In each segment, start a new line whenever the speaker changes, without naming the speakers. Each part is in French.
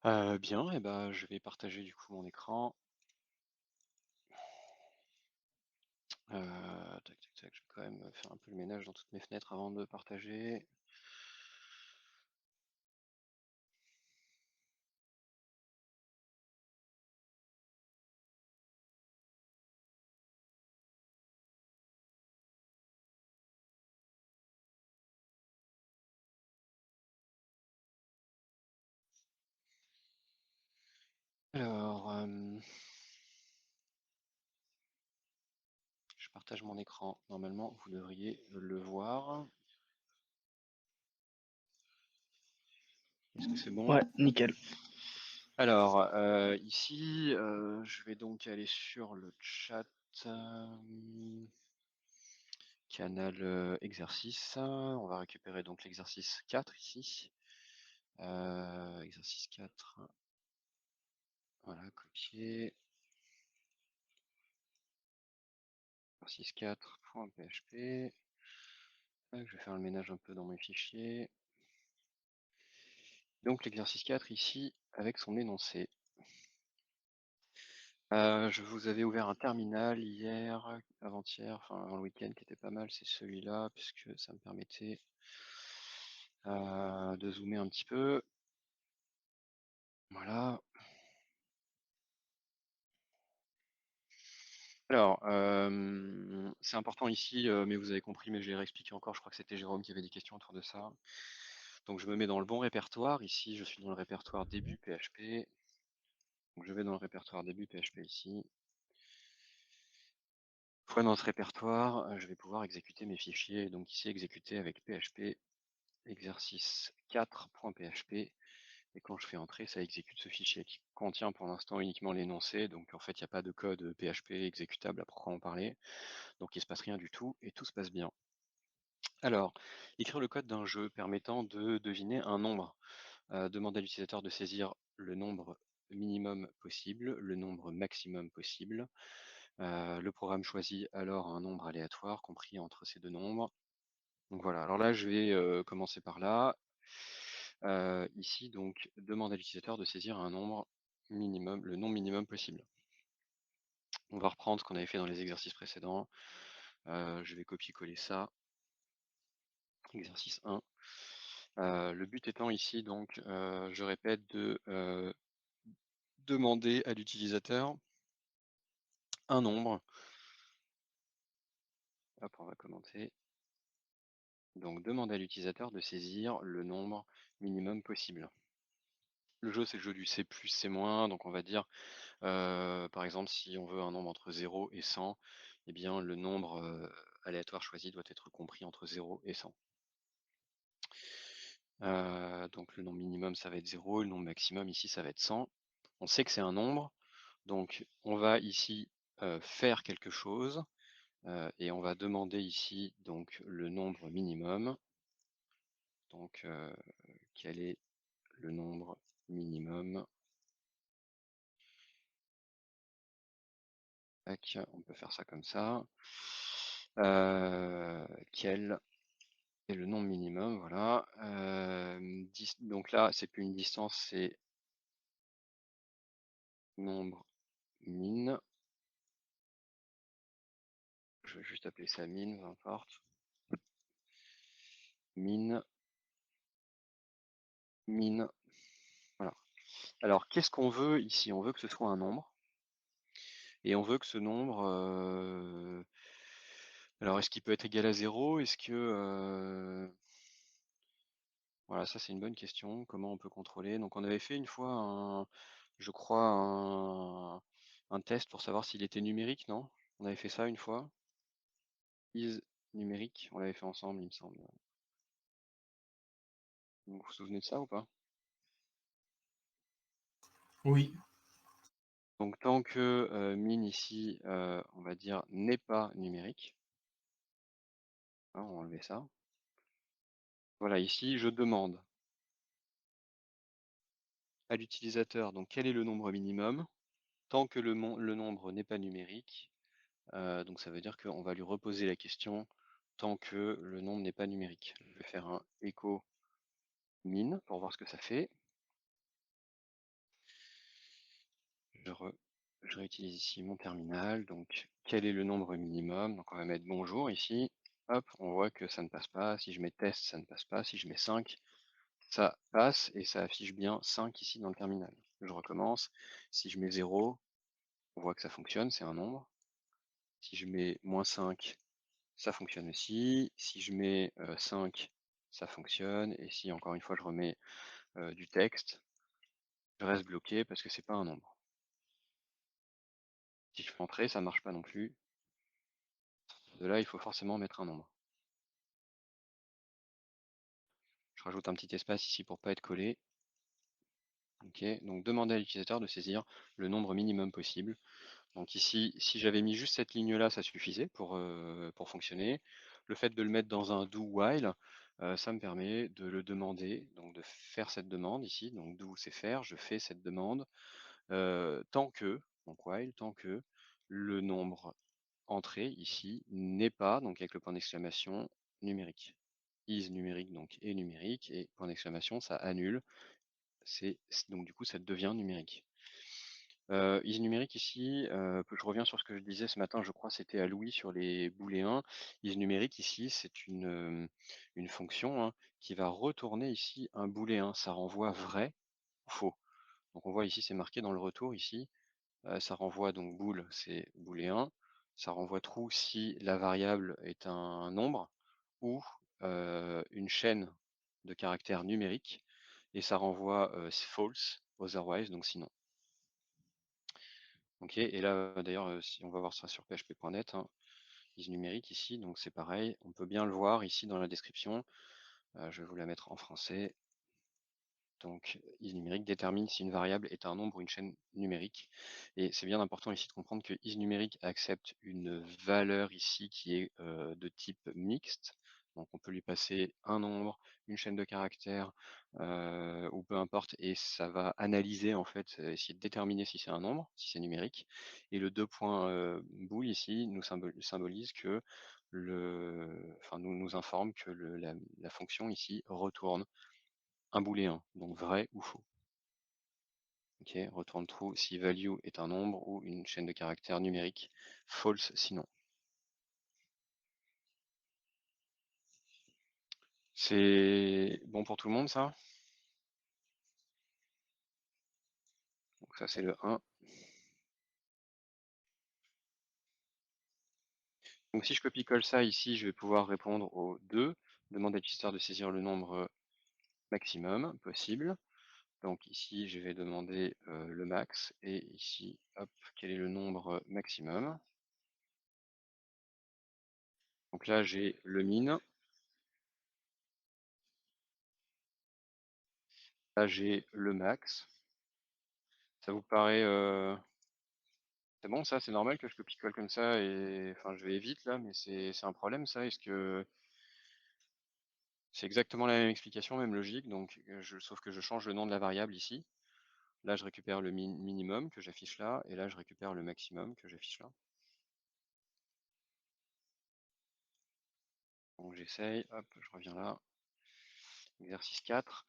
Bien et ben, je vais partager du coup mon écran. Tac, tac, tac, je vais quand même faire un peu le ménage dans toutes mes fenêtres avant de partager. Alors, je partage mon écran. Normalement, vous devriez le voir. Est-ce que c'est bon?
Ouais, nickel.
Alors, ici, je vais donc aller sur le chat, canal, exercice. On va récupérer donc l'exercice 4 ici. Exercice 4, voilà, copier. Exercice 4.php. Je vais faire le ménage un peu dans mes fichiers. Donc l'exercice 4 ici, avec son énoncé. Je vous avais ouvert un terminal hier, avant-hier, enfin avant le week-end, qui était pas mal, c'est celui-là, puisque ça me permettait de zoomer un petit peu. Voilà. Alors, c'est important ici, mais vous avez compris, mais je vais réexpliquer encore, je crois que c'était Jérôme qui avait des questions autour de ça. Donc je me mets dans le bon répertoire, ici je suis dans le répertoire début PHP. Donc je vais dans le répertoire début PHP ici. Une fois dans ce répertoire, je vais pouvoir exécuter mes fichiers. Donc ici exécuter avec PHP exercice 4.php. Et quand je fais entrer, ça exécute ce fichier qui contient pour l'instant uniquement l'énoncé. Donc en fait, il n'y a pas de code PHP exécutable à proprement parler. Donc il ne se passe rien du tout et tout se passe bien. Alors, écrire le code d'un jeu permettant de deviner un nombre. Demander à l'utilisateur de saisir le nombre minimum possible, le nombre maximum possible. Le programme choisit alors un nombre aléatoire compris entre ces deux nombres. Donc voilà, alors là je vais commencer par là. Ici donc, demande à l'utilisateur de saisir un nombre minimum, le nombre minimum possible. On va reprendre ce qu'on avait fait dans les exercices précédents. Je vais copier-coller ça. Exercice 1. Le but étant ici donc, je répète, de demander à l'utilisateur un nombre. Hop, on va commenter. Donc, demander à l'utilisateur de saisir le nombre minimum possible. Le jeu, c'est le jeu du C+, C-, donc on va dire, par exemple, si on veut un nombre entre 0 et 100, eh bien, le nombre aléatoire choisi doit être compris entre 0 et 100. Donc, le nombre minimum, ça va être 0, le nombre maximum, ici, ça va être 100. On sait que c'est un nombre, donc on va ici faire quelque chose, et on va demander ici donc le nombre minimum. Donc, quel est le nombre minimum? Tac, on peut faire ça comme ça. Quel est le nombre minimum? Voilà. Donc là, c'est plus une distance, c'est nombre min. Je vais juste appeler ça min, peu importe. Min, min. Voilà. Alors, qu'est-ce qu'on veut ici? On veut que ce soit un nombre. Et on veut que ce nombre... Alors, est-ce qu'il peut être égal à 0? Est-ce que... Voilà, ça c'est une bonne question. Comment on peut contrôler? Donc on avait fait une fois je crois, un test pour savoir s'il était numérique, non? On avait fait ça une fois? Is numérique, on l'avait fait ensemble, il me semble. Vous vous souvenez de ça ou pas?
Oui.
Donc tant que min ici, on va dire n'est pas numérique, hein, on va enlever ça. Voilà, ici je demande à l'utilisateur donc quel est le nombre minimum. Tant que le nombre n'est pas numérique, donc ça veut dire qu'on va lui reposer la question tant que le nombre n'est pas numérique. Je vais faire un echo min pour voir ce que ça fait. Je réutilise ici mon terminal, donc quel est le nombre minimum? Donc on va mettre bonjour ici. Hop, on voit que ça ne passe pas. Si je mets test, ça ne passe pas. Si je mets 5, ça passe et ça affiche bien 5 ici dans le terminal. Je recommence. Si je mets 0, on voit que ça fonctionne, c'est un nombre. Si je mets -5, ça fonctionne aussi. Si je mets 5, ça fonctionne. Et si encore une fois je remets du texte, je reste bloqué parce que c'est pas un nombre. Si je fais entrer, ça marche pas non plus. De là, il faut forcément mettre un nombre. Je rajoute un petit espace ici pour pas être collé. OK, donc demander à l'utilisateur de saisir le nombre minimum possible. Donc ici, si j'avais mis juste cette ligne-là, ça suffisait pour fonctionner. Le fait de le mettre dans un do while, ça me permet de le demander, donc de faire cette demande ici. Donc do, c'est faire, je fais cette demande, tant que, donc while, tant que le nombre entrée ici n'est pas, donc avec le point d'exclamation, numérique. Is numérique donc est numérique et point d'exclamation, ça annule. Donc du coup, ça devient numérique. Is numérique ici, je reviens sur ce que je disais ce matin, je crois c'était à Louis sur les booléens. Is numérique ici, c'est une fonction hein, qui va retourner ici un booléen. Ça renvoie vrai ou faux. Donc on voit ici, c'est marqué dans le retour ici, ça renvoie donc bool, c'est booléen. Ça renvoie true si la variable est un nombre ou une chaîne de caractères numériques et ça renvoie false otherwise, donc sinon. OK et là, d'ailleurs, si on va voir ça sur php.net, hein, is numérique ici, donc c'est pareil. On peut bien le voir ici dans la description. Je vais vous la mettre en français. Donc, is numérique détermine si une variable est un nombre ou une chaîne numérique. Et c'est bien important ici de comprendre que is numérique accepte une valeur ici qui est de type mixte. Donc on peut lui passer un nombre, une chaîne de caractères, ou peu importe, et ça va analyser en fait, essayer de déterminer si c'est un nombre, si c'est numérique. Et le deux points bool ici nous symbolise que nous informe que la fonction ici retourne un booléen, donc vrai ou faux. OK, retourne true si value est un nombre ou une chaîne de caractères numérique, false sinon. C'est bon pour tout le monde ça? Donc ça c'est le 1. Donc si je copie-colle ça ici, je vais pouvoir répondre au 2, demande à l'utilisateur de saisir le nombre maximum possible. Donc ici, je vais demander le max et ici, hop, quel est le nombre maximum. Donc là, j'ai le min. Là, j'ai le max. Ça vous paraît c'est bon ça? C'est normal que je copie-colle comme ça et enfin, je vais vite là, mais c'est un problème ça? Est-ce que c'est exactement la même explication, même logique, donc sauf que je change le nom de la variable ici. Là, je récupère le minimum que j'affiche là et là, je récupère le maximum que j'affiche là. Donc j'essaye, hop, je reviens là. Exercice 4.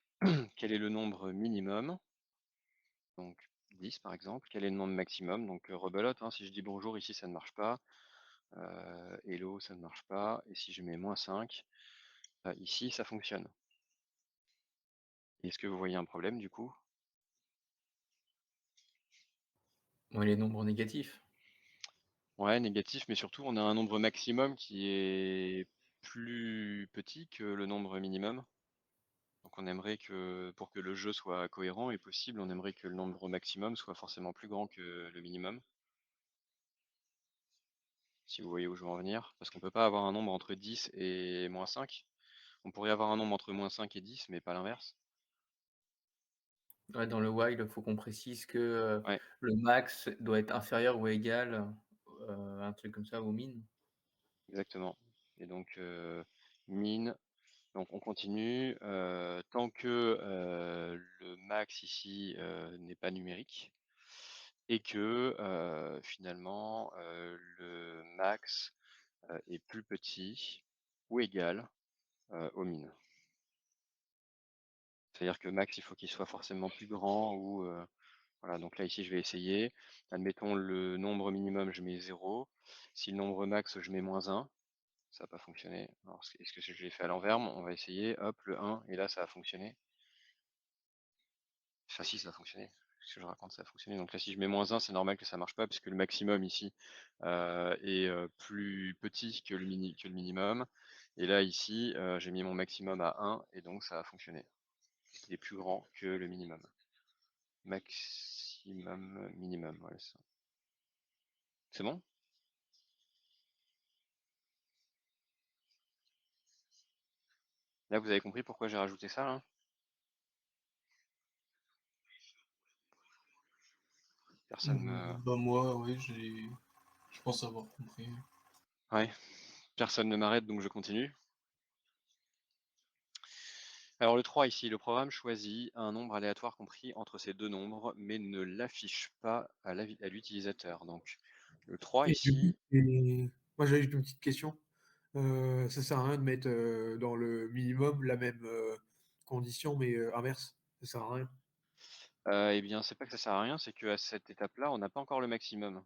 Quel est le nombre minimum? Donc 10 par exemple. Quel est le nombre maximum? Donc rebelote, hein, si je dis bonjour ici, ça ne marche pas. Hello, ça ne marche pas. Et si je mets -5, ici, ça fonctionne. Est-ce que vous voyez un problème du coup?
Ouais, les nombres négatifs.
Ouais, négatif, mais surtout on a un nombre maximum qui est plus petit que le nombre minimum. Donc on aimerait que, pour que le jeu soit cohérent et possible, on aimerait que le nombre maximum soit forcément plus grand que le minimum. Si vous voyez où je veux en venir. Parce qu'on peut pas avoir un nombre entre 10 et -5. On pourrait avoir un nombre entre -5 et 10, mais pas l'inverse.
Ouais, dans le while, il faut qu'on précise que,
Ouais,
le max doit être inférieur ou égal, un truc comme ça au min.
exactement. Et donc min, donc on continue, tant que le max ici n'est pas numérique et que finalement le max est plus petit ou égal au min. C'est-à-dire que max, il faut qu'il soit forcément plus grand ou Voilà, donc là, ici, je vais essayer. Admettons le nombre minimum, je mets 0. Si le nombre max, je mets -1, ça va pas fonctionner. Alors, est-ce que je l'ai fait à l'envers? On va essayer, hop, le 1, et là, ça a fonctionné. Enfin, si, ça a fonctionné. Ce que je raconte, ça a fonctionné. Donc là, si je mets -1, c'est normal que ça marche pas, puisque le maximum ici est plus petit que le minimum. Et là, ici, j'ai mis mon maximum à 1, et donc ça a fonctionné. Il est plus grand que le minimum. Maximum, minimum, voilà, c'est ça. C'est bon? Là, vous avez compris pourquoi j'ai rajouté ça, là? Personne me...
Bah moi, oui, je pense avoir compris.
Ouais, personne ne m'arrête, donc je continue. Alors le 3 ici, le programme choisit un nombre aléatoire compris entre ces deux nombres, mais ne l'affiche pas à l'utilisateur. Donc le 3
Et du coup,
ici,
moi j'avais juste une petite question. Ça sert à rien de mettre dans le minimum la même condition, mais inverse. Ça sert à rien.
eh bien c'est pas que ça sert à rien, c'est qu'à cette étape-là, on n'a pas encore le maximum.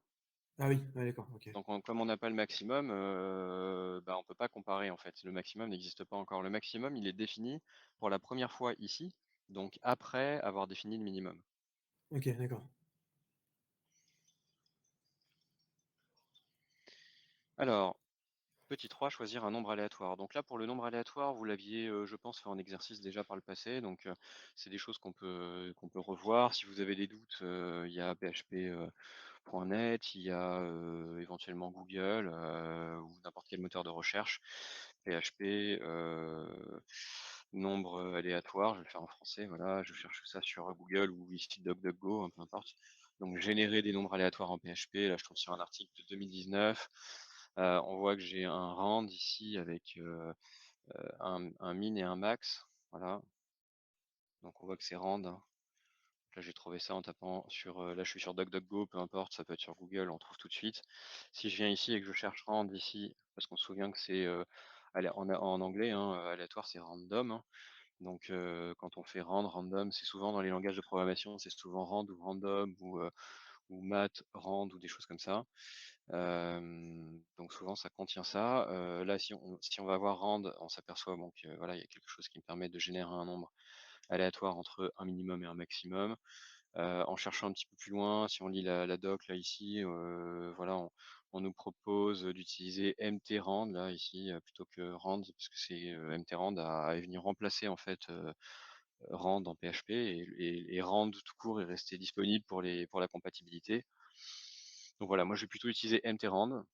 Ah oui, ouais, d'accord, ok.
Donc comme on n'a pas le maximum, bah, on peut pas comparer en fait. Le maximum n'existe pas encore. Le maximum, il est défini pour la première fois ici, donc après avoir défini le minimum.
Ok, d'accord.
Alors, petit 3, choisir un nombre aléatoire. Donc là, pour le nombre aléatoire, vous l'aviez, je pense, fait en exercice déjà par le passé. Donc, c'est des choses qu'on peut revoir. Si vous avez des doutes, il y a php.net, il y a éventuellement Google ou n'importe quel moteur de recherche. PHP, nombre aléatoire, je vais le faire en français. Voilà, je cherche ça sur Google ou ici DuckDuckGo, hein, peu importe. Donc, générer des nombres aléatoires en PHP. Là, je tombe sur un article de 2019. On voit que j'ai un rand ici avec un min et un max. Voilà. Donc on voit que c'est rand, hein. Là j'ai trouvé ça en tapant sur. Là je suis sur DuckDuckGo, peu importe, ça peut être sur Google, on trouve tout de suite. Si je viens ici et que je cherche rand ici, parce qu'on se souvient que c'est en anglais, hein, aléatoire c'est random, hein. Donc quand on fait random, c'est souvent dans les langages de programmation, c'est souvent rand ou random ou math, rand ou des choses comme ça. Donc souvent ça contient ça. Là si on va voir rand, on s'aperçoit bon que voilà, il y a quelque chose qui me permet de générer un nombre aléatoire entre un minimum et un maximum. En cherchant un petit peu plus loin, si on lit la doc là ici, voilà, on nous propose d'utiliser mtrand là ici, plutôt que rand parce que c'est mtrand à venir remplacer en fait rand en PHP et rand tout court est resté disponible pour la compatibilité. Donc voilà, moi je vais plutôt utiliser mtrand.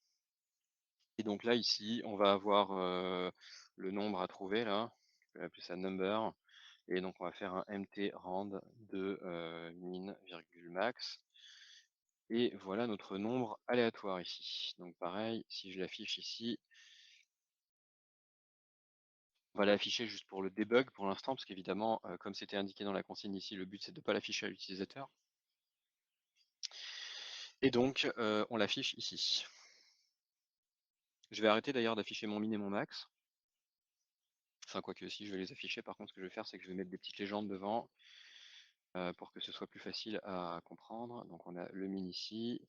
Et donc là, ici, on va avoir le nombre à trouver là. Je vais appeler ça number. Et donc on va faire un mtrand de min virgule max. Et voilà notre nombre aléatoire ici. Donc pareil, si je l'affiche ici, on va l'afficher juste pour le debug pour l'instant, parce qu'évidemment, comme c'était indiqué dans la consigne ici, le but c'est de ne pas l'afficher à l'utilisateur. Et donc on l'affiche ici. Je vais arrêter d'ailleurs d'afficher mon min et mon max. Enfin, quoique si je vais les afficher, par contre, ce que je vais faire, c'est que je vais mettre des petites légendes devant pour que ce soit plus facile à comprendre. Donc on a le min ici,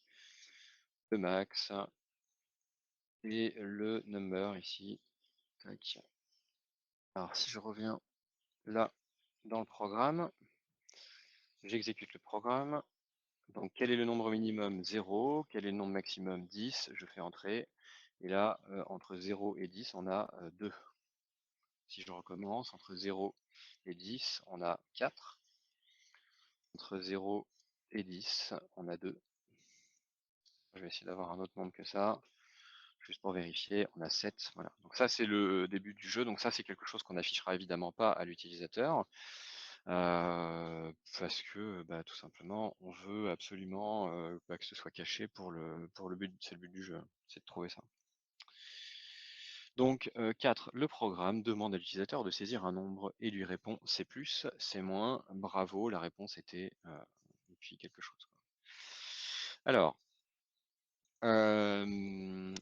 le max et le number ici. Tac. Alors si je reviens là dans le programme, j'exécute le programme. Donc quel est le nombre minimum? 0. Quel est le nombre maximum? 10. Je fais entrer. Et là, entre 0 et 10, on a 2. Si je recommence, entre 0 et 10, on a 4. Entre 0 et 10, on a 2. Je vais essayer d'avoir un autre nombre que ça, juste pour vérifier. On a 7. Voilà. Donc ça, c'est le début du jeu. Donc ça, c'est quelque chose qu'on n'affichera évidemment pas à l'utilisateur. Parce que bah, tout simplement, on veut absolument bah, que ce soit caché pour le but, c'est le but du jeu, c'est de trouver ça. Donc 4, le programme demande à l'utilisateur de saisir un nombre et lui répond c'est plus, c'est moins, bravo, la réponse était et puis quelque chose, quoi. Alors,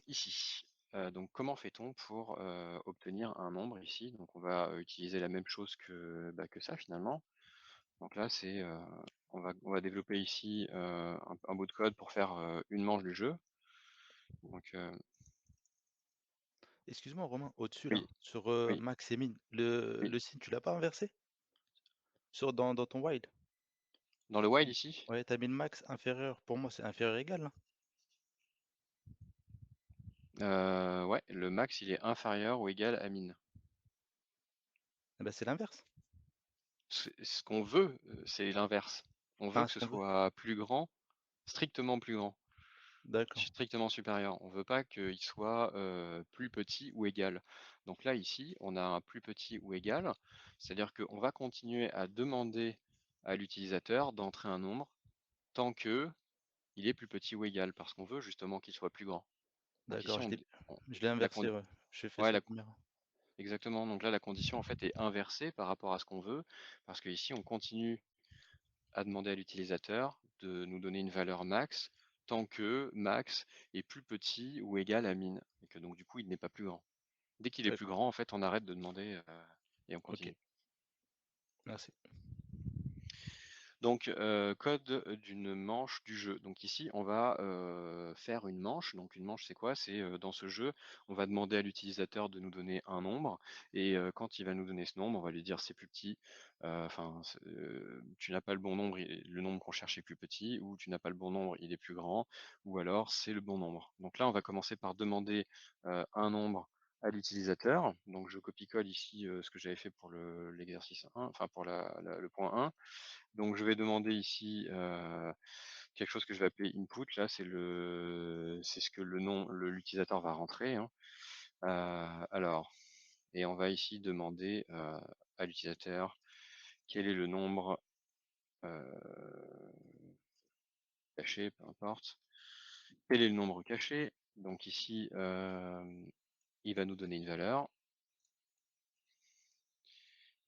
ici, donc comment fait-on pour obtenir un nombre ici? Donc on va utiliser la même chose que ça finalement. Donc là, c'est on va développer ici un bout de code pour faire une manche du jeu. Donc
Excuse-moi, Romain, au-dessus là,
oui,
sur
oui,
max et min,
oui.
le signe, tu l'as pas inversé dans ton while?
Dans le while ici,
Ouais, t'as mis le max inférieur. Pour moi, c'est inférieur égal, là.
ouais, le max il est inférieur ou égal à min.
Eh ben, c'est l'inverse.
Ce qu'on veut, c'est l'inverse. On veut
Ah,
que
ce
ce
qu'on veut.
soit plus grand, strictement plus grand,
D'accord.
strictement supérieur. On veut pas qu'il soit plus petit ou égal. Donc là, ici, on a un plus petit ou égal, c'est-à-dire qu'on va continuer à demander à l'utilisateur d'entrer un nombre tant que il est plus petit ou égal, parce qu'on veut justement qu'il soit plus grand. Donc ici,
D'accord,
on-
je l'ai
la,
inversé,
con-
ouais. J'ai fait
ouais,
ça
la,
première.
exactement. Donc là, la condition en fait est inversée par rapport à ce qu'on veut, parce que ici, on continue à demander à l'utilisateur de nous donner une valeur max tant que max est plus petit ou égal à min, et que donc du coup, il n'est pas plus grand. Dès qu'il est plus
D'accord.
grand, en fait, on arrête de demander et on
Ok,
continue.
merci.
Donc, code d'une manche du jeu. Donc ici, on va faire une manche. Donc une manche, c'est quoi? C'est dans ce jeu, on va demander à l'utilisateur de nous donner un nombre. Et quand il va nous donner ce nombre, on va lui dire c'est plus petit. Enfin, tu n'as pas le bon nombre, le nombre qu'on cherche est plus petit. Ou tu n'as pas le bon nombre, il est plus grand. Ou alors, c'est le bon nombre. Donc là, on va commencer par demander un nombre à l'utilisateur. Donc je copie-colle ici ce que j'avais fait pour l'exercice 1, enfin pour le point 1. Donc je vais demander ici quelque chose que je vais appeler input. Là, c'est ce que l'utilisateur va rentrer, hein. Alors, et on va ici demander à l'utilisateur quel est le nombre caché, peu importe. Quel est le nombre caché? Donc ici, il va nous donner une valeur.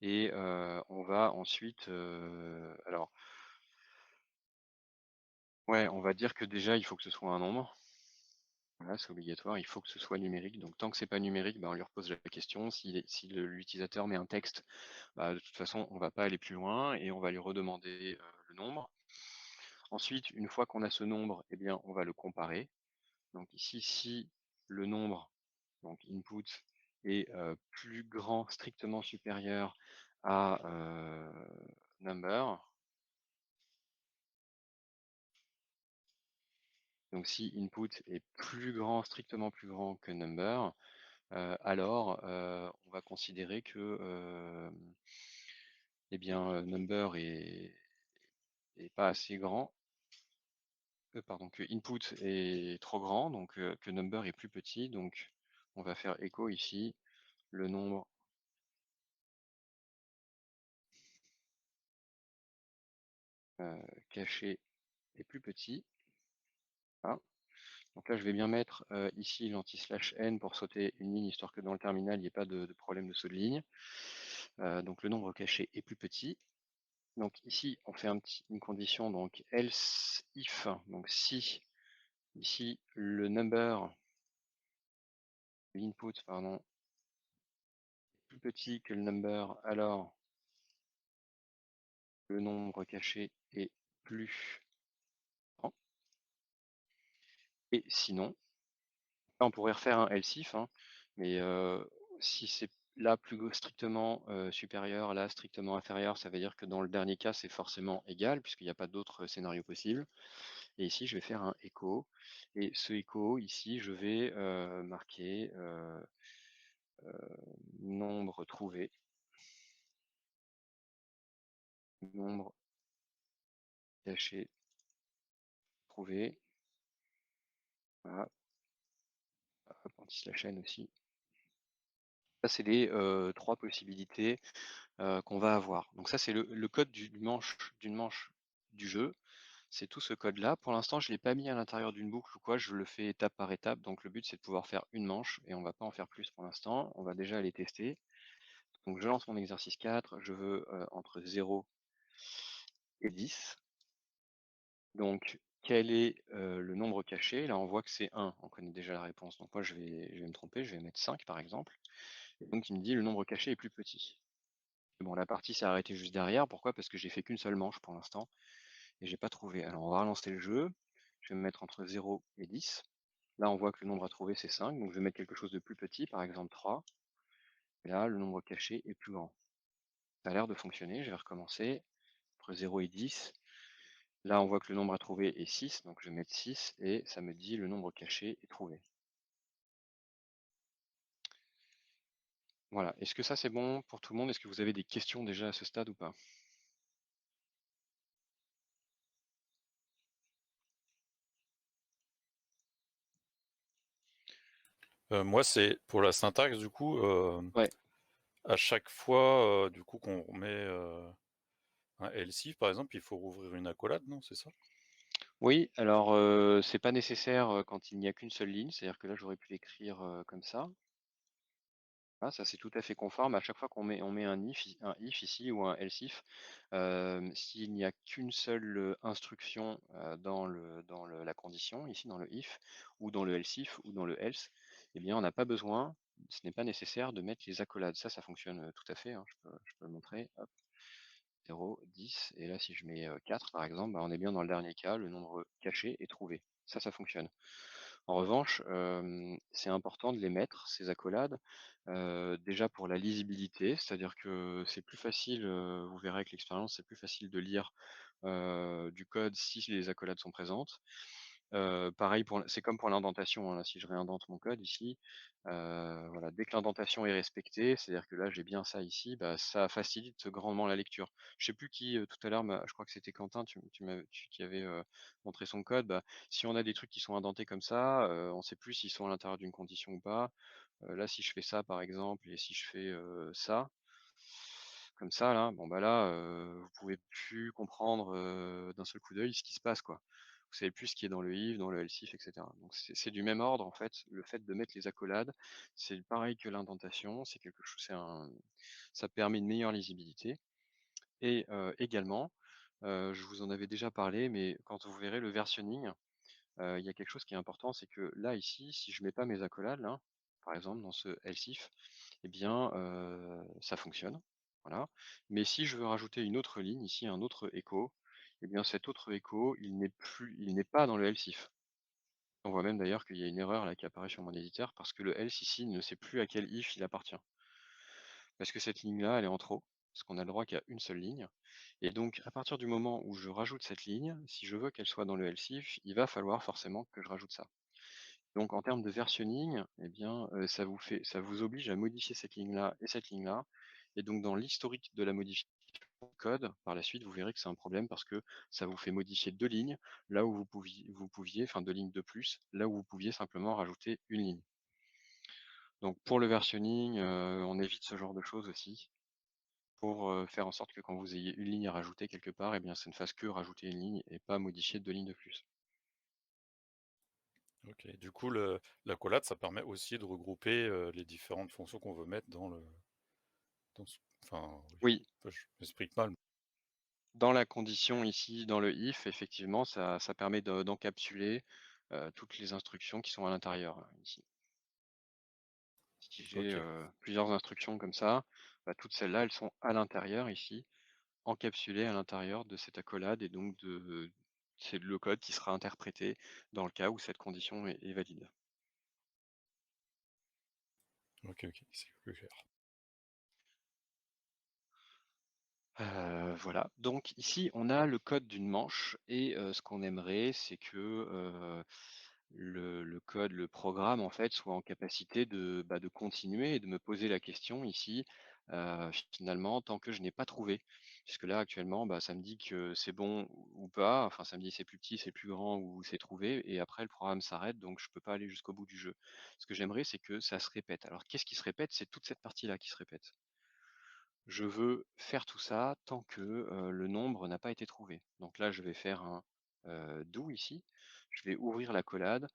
Et on va ensuite, alors, ouais, on va dire que déjà, il faut que ce soit un nombre. Voilà, c'est obligatoire, il faut que ce soit numérique. Donc tant que c'est pas numérique, bah, on lui repose la question. Si l'utilisateur met un texte, bah, de toute façon, on va pas aller plus loin et on va lui redemander le nombre. Ensuite, une fois qu'on a ce nombre, eh bien, on va le comparer. Donc ici, si le nombre, donc input, est plus grand, strictement supérieur à number, donc si input est plus grand, strictement plus grand que number, alors on va considérer que eh bien, number est pas assez grand, pardon, que input est trop grand, donc que number est plus petit. Donc on va faire echo ici, le nombre caché est plus petit. Voilà. Donc là, je vais bien mettre ici l'anti-slash n pour sauter une ligne, histoire que dans le terminal, il n'y ait pas de problème de saut de ligne. Donc le nombre caché est plus petit. Donc ici, on fait une condition, donc else if, donc si ici le number, l'input, pardon, est plus petit que le number, alors le nombre caché est plus grand. Et sinon, là, on pourrait refaire un else if, hein, mais si c'est là strictement supérieur, là strictement inférieur, ça veut dire que dans le dernier cas, c'est forcément égal, puisqu'il n'y a pas d'autre scénario possible. Et ici, je vais faire un echo. Et ce echo, ici, je vais marquer nombre trouvé, nombre caché trouvé. Voilà, anti-slash n aussi. Ça, c'est les trois possibilités qu'on va avoir. Donc ça, c'est le code d'une manche du jeu. C'est tout ce code-là. Pour l'instant, je ne l'ai pas mis à l'intérieur d'une boucle ou quoi, je le fais étape par étape. Donc le but, c'est de pouvoir faire une manche et on ne va pas en faire plus pour l'instant. On va déjà aller tester. Donc je lance mon exercice 4, je veux entre 0 et 10. Donc quel est le nombre caché? Là on voit que c'est 1, on connaît déjà la réponse. Donc moi je vais me tromper, je vais mettre 5 par exemple. Et donc il me dit le nombre caché est plus petit. Bon, la partie s'est arrêtée juste derrière. Pourquoi? Parce que j'ai fait qu'une seule manche pour l'instant et j'ai pas trouvé. Alors on va relancer le jeu. Je vais me mettre entre 0 et 10. Là, on voit que le nombre à trouver, c'est 5. Donc je vais mettre quelque chose de plus petit, par exemple 3. Et là, le nombre caché est plus grand. Ça a l'air de fonctionner. Je vais recommencer entre 0 et 10. Là, on voit que le nombre à trouver est 6. Donc je vais mettre 6 et ça me dit le nombre caché est trouvé. Voilà. Est-ce que ça, c'est bon pour tout le monde? Est-ce que vous avez des questions déjà à ce stade ou pas?
Moi, c'est pour la syntaxe, du coup,
Ouais.
à chaque fois, du coup, qu'on remet un else if, par exemple, il faut rouvrir une accolade, non? C'est ça?
Oui, alors c'est pas nécessaire quand il n'y a qu'une seule ligne, c'est-à-dire que là j'aurais pu l'écrire comme ça. Ah, ça c'est tout à fait conforme. À chaque fois on met un if ici ou un else if, s'il n'y a qu'une seule instruction dans la condition, ici dans le if, ou dans le else if, ou dans le else, eh bien on n'a pas besoin, ce n'est pas nécessaire de mettre les accolades. Ça fonctionne tout à fait, hein, je peux le montrer. Hop. 0, 10, et là si je mets 4 par exemple, bah, on est bien dans le dernier cas, le nombre caché est trouvé. Ça fonctionne. En revanche, c'est important de les mettre, ces accolades, déjà pour la lisibilité, c'est-à-dire que c'est plus facile, vous verrez avec l'expérience, c'est plus facile de lire du code si les accolades sont présentes. Pareil c'est comme pour l'indentation, hein, là, si je réindente mon code ici, voilà, dès que l'indentation est respectée, c'est-à-dire que là j'ai bien ça ici, bah, ça facilite grandement la lecture. Je sais plus qui, tout à l'heure je crois que c'était Quentin, qui avait, montré son code. Bah, si on a des trucs qui sont indentés comme ça, on sait plus s'ils sont à l'intérieur d'une condition ou pas. Là si je fais ça par exemple et si je fais, ça, comme ça là, bon bah là, vous pouvez plus comprendre, d'un seul coup d'œil ce qui se passe, quoi. Vous savez plus ce qui est dans le if, dans le else if, et cetera. Donc c'est du même ordre en fait, le fait de mettre les accolades, c'est pareil que l'indentation, c'est quelque chose ça permet une meilleure lisibilité et également, je vous en avais déjà parlé, mais quand vous verrez le versionning, il y a quelque chose qui est important, c'est que là ici, si je mets pas mes accolades là, par exemple dans ce else if, eh bien, ça fonctionne, voilà. Mais si je veux rajouter une autre ligne ici, un autre écho, eh bien cet autre écho, il n'est pas dans le else if. On voit même d'ailleurs qu'il y a une erreur là qui apparaît sur mon éditeur parce que le else ici ne sait plus à quel if il appartient. Parce que cette ligne-là, elle est en trop, parce qu'on a le droit qu'à une seule ligne. Et donc, à partir du moment où je rajoute cette ligne, si je veux qu'elle soit dans le else if, il va falloir forcément que je rajoute ça. Donc, en termes de versionning, eh bien, ça vous oblige à modifier cette ligne-là et cette ligne-là. Et donc, dans l'historique de la modification de code, par la suite, vous verrez que c'est un problème parce que ça vous fait modifier deux lignes, là où vous pouviez, enfin deux lignes de plus, là où vous pouviez simplement rajouter une ligne. Donc, pour le versionning, on évite ce genre de choses aussi, pour faire en sorte que quand vous ayez une ligne à rajouter quelque part, eh bien, ça ne fasse que rajouter une ligne et pas modifier deux lignes de plus.
OK. Du coup, l'accolade, ça permet aussi de regrouper, les différentes fonctions qu'on veut mettre dans ce enfin, oui,
Oui,
enfin, je m'explique mal.
dans la condition ici, dans le if, effectivement, ça permet d'encapsuler toutes les instructions qui sont à l'intérieur, là, ici. Si j'ai
OK.
plusieurs instructions comme ça, bah, toutes celles-là, elles sont à l'intérieur ici, encapsulées à l'intérieur de cette accolade et donc c'est le code qui sera interprété dans le cas où cette condition est valide.
OK, c'est plus clair.
Voilà, donc ici on a le code d'une manche et ce qu'on aimerait c'est que, le code, le programme en fait soit en capacité de continuer et de me poser la question ici, finalement tant que je n'ai pas trouvé. Puisque là actuellement, bah, ça me dit que c'est bon ou pas, enfin ça me dit c'est plus petit, c'est plus grand ou c'est trouvé et après le programme s'arrête donc je peux pas aller jusqu'au bout du jeu. Ce que j'aimerais c'est que ça se répète. Alors qu'est-ce qui se répète? C'est toute cette partie là qui se répète. Je veux faire tout ça tant que, le nombre n'a pas été trouvé. Donc là, je vais faire un, do ici. Je vais ouvrir l'accolade.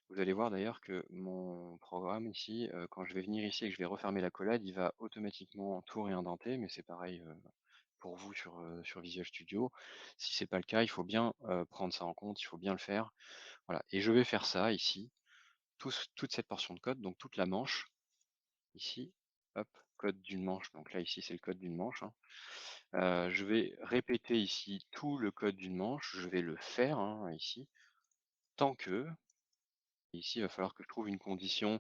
Vous allez voir d'ailleurs que mon programme ici, quand je vais venir ici et que je vais refermer l'accolade, il va automatiquement tout réindenter, mais c'est pareil, pour vous sur Visual Studio. Si c'est pas le cas, il faut bien, prendre ça en compte, il faut bien le faire. Voilà et je vais faire ça ici, toute cette portion de code, donc toute la manche, ici, hop. code d'une manche. Donc là, ici, c'est le code d'une manche, hein. Je vais répéter ici tout le code d'une manche. Je vais le faire, hein, ici, tant que... Ici, il va falloir que je trouve une condition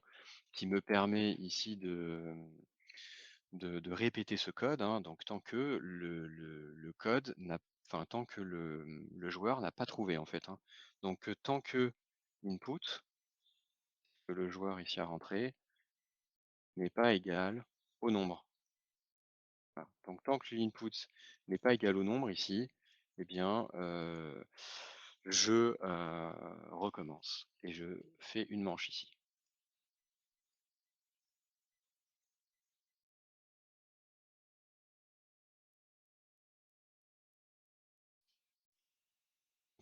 qui me permet ici de répéter ce code, hein. Donc tant que le code n'a, enfin tant que le joueur n'a pas trouvé en fait, hein. Donc tant que input, que le joueur ici a rentré, n'est pas égal au nombre. Voilà. Donc tant que l'input n'est pas égal au nombre ici, eh bien je recommence et je fais une manche ici.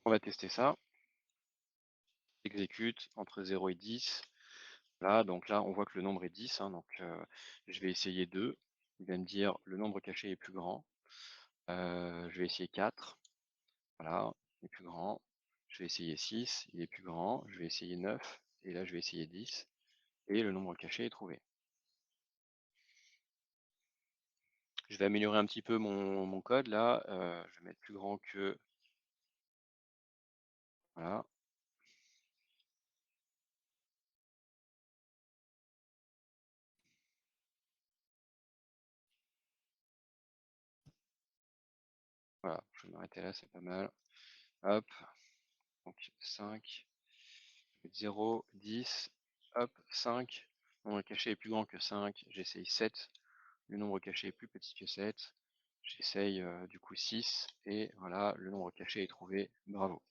On va tester ça. Exécute entre 0 et 10. Là, donc là, on voit que le nombre est 10, hein, donc je vais essayer 2. Il va me dire le nombre caché est plus grand. Je vais essayer 4. Voilà, il est plus grand. Je vais essayer 6, il est plus grand. Je vais essayer 9, et là, je vais essayer 10. Et le nombre caché est trouvé. Je vais améliorer un petit peu mon code là. Je vais mettre plus grand que... Voilà. Voilà, je vais m'arrêter là, c'est pas mal. Hop, donc 5, 0, 10, hop, 5. Le nombre caché est plus grand que 5, j'essaye 7. Le nombre caché est plus petit que 7. J'essaye du coup 6. Et voilà, le nombre caché est trouvé. Bravo.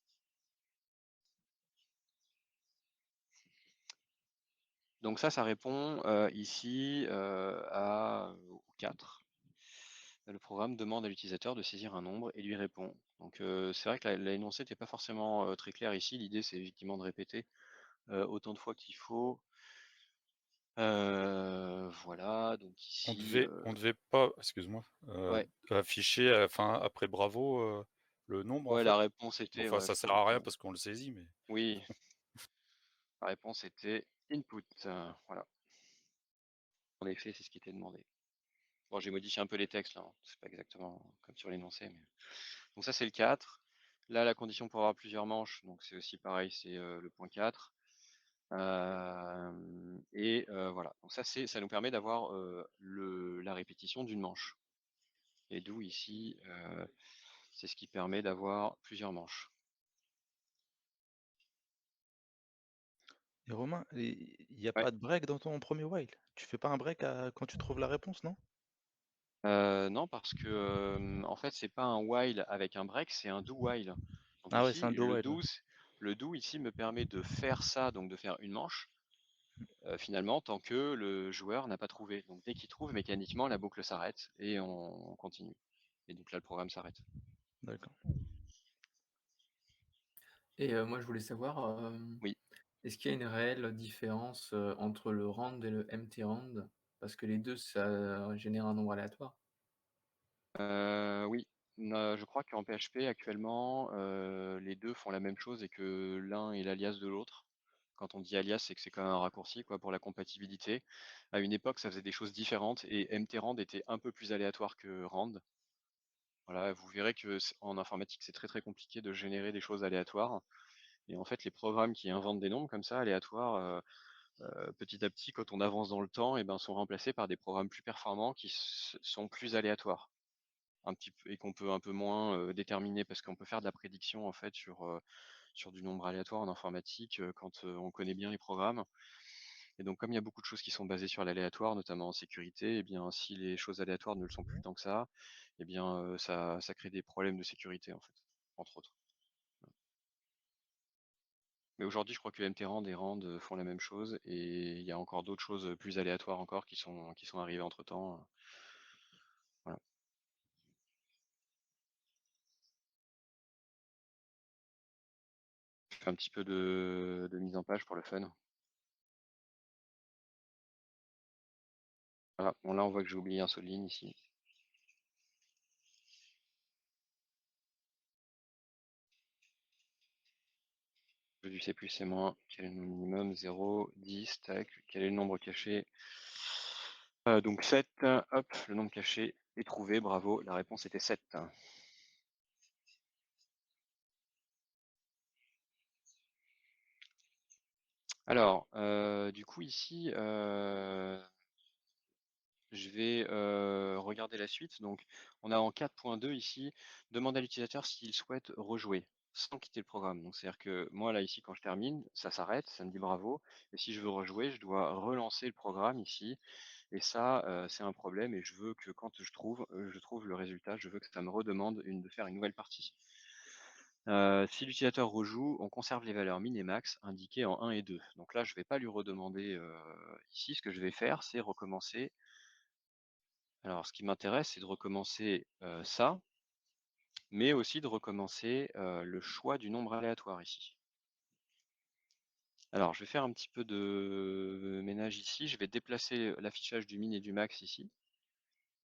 Donc ça répond ici au 4. Le programme demande à l'utilisateur de saisir un nombre et lui répond. Donc c'est vrai que l'énoncé n'était pas forcément très clair ici. L'idée, c'est effectivement de répéter autant de fois qu'il faut. Voilà, donc ici...
On devait pas, excuse-moi,
Ouais,
afficher, enfin, après bravo, le nombre en
ouais,
fait.
la réponse
Bon,
était...
enfin,
Ouais,
ça
je
sert
crois
à rien
que...
parce qu'on le saisit, mais
Oui, la réponse était input. Voilà. En effet, c'est ce qui était demandé. Bon, j'ai modifié un peu les textes là, hein. C'est pas exactement comme sur l'énoncé. Mais... Donc ça, c'est le 4. Là, la condition pour avoir plusieurs manches, donc c'est aussi pareil, c'est le point 4. Et voilà. Donc ça nous permet d'avoir la répétition d'une manche. Et d'où ici, c'est ce qui permet d'avoir plusieurs manches.
Et Romain, il n'y a
Ouais.
pas de break dans ton premier while? Tu fais pas un break quand tu trouves la réponse, non?
Non, parce que en fait, c'est pas un while avec un break, c'est un do while. Donc
Ah ouais, c'est
ici,
un do while. Ouais.
le do ici me permet de faire ça, donc de faire une manche, finalement, tant que le joueur n'a pas trouvé. Donc dès qu'il trouve, mécaniquement, la boucle s'arrête et on continue. Et donc là, le programme s'arrête.
D'accord.
Et moi, je voulais savoir,
Oui.
est-ce qu'il y a une réelle différence entre le rand et le empty rand? Parce que les deux, ça génère un nombre aléatoire.
Oui. Je crois qu'en PHP, actuellement, les deux font la même chose et que l'un est l'alias de l'autre. Quand on dit alias, c'est que c'est quand même un raccourci quoi, pour la compatibilité. À une époque, ça faisait des choses différentes et mtrand était un peu plus aléatoire que rand. Voilà, vous verrez que en informatique, c'est très très compliqué de générer des choses aléatoires. Et en fait, les programmes qui inventent des nombres comme ça, aléatoires, petit à petit, quand on avance dans le temps, et ben, sont remplacés par des programmes plus performants qui sont plus aléatoires. Un petit peu, et qu'on peut un peu moins déterminer parce qu'on peut faire de la prédiction en fait sur du nombre aléatoire en informatique quand on connaît bien les programmes. Et donc comme il y a beaucoup de choses qui sont basées sur l'aléatoire, notamment en sécurité, et bien si les choses aléatoires ne le sont plus tant que ça, et bien ça crée des problèmes de sécurité en fait, entre autres. Mais aujourd'hui, je crois que mtrand et rand font la même chose et il y a encore d'autres choses plus aléatoires encore qui sont arrivées entre temps. Voilà. Je fais un petit peu de mise en page pour le fun. Voilà, bon là on voit que j'ai oublié un saut de ligne ici. Du C plus, C moins, quel est le minimum? 0, 10, tac, quel est le nombre caché? Donc 7, hop, le nombre caché est trouvé, bravo, la réponse était 7. Alors, du coup ici, je vais regarder la suite. Donc, on a en 4.2 ici, demande à l'utilisateur s'il souhaite rejouer sans quitter le programme. Donc, c'est-à-dire que moi, là, ici, quand je termine, ça s'arrête, ça me dit bravo. Et si je veux rejouer, je dois relancer le programme ici. Et ça, c'est un problème. Et je veux que quand je trouve le résultat, je veux que ça me redemande de faire une nouvelle partie. Si l'utilisateur rejoue, on conserve les valeurs min et max indiquées en 1 et 2. Donc là, je ne vais pas lui redemander ici. Ce que je vais faire, c'est recommencer. Alors, ce qui m'intéresse, c'est de recommencer ça, mais aussi de recommencer le choix du nombre aléatoire ici. Alors, je vais faire un petit peu de ménage ici. Je vais déplacer l'affichage du min et du max ici.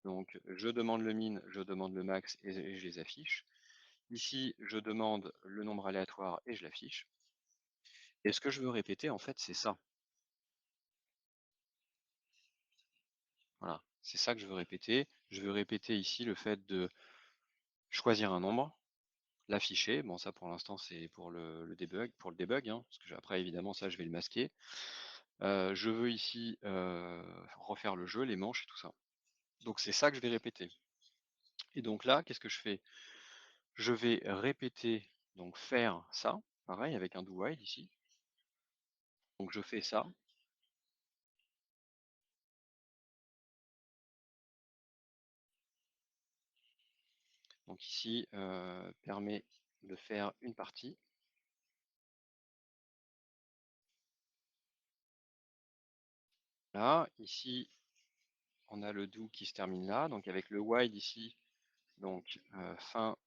Donc, je demande le min, je demande le max et je les affiche. Ici, je demande le nombre aléatoire et je l'affiche. Et ce que je veux répéter, en fait, c'est ça. Voilà, c'est ça que je veux répéter. Je veux répéter ici le fait de choisir un nombre, l'afficher. Bon, ça pour l'instant c'est pour le debug, hein, parce que après évidemment ça je vais le masquer. Je veux ici refaire le jeu, les manches et tout ça. Donc c'est ça que je vais répéter. Et donc là, qu'est-ce que je fais? Je vais répéter, donc faire ça, pareil avec un do while ici. Donc je fais ça. Donc ici, permet de faire une partie. Là, ici, on a le do qui se termine là, donc avec le while ici, donc fin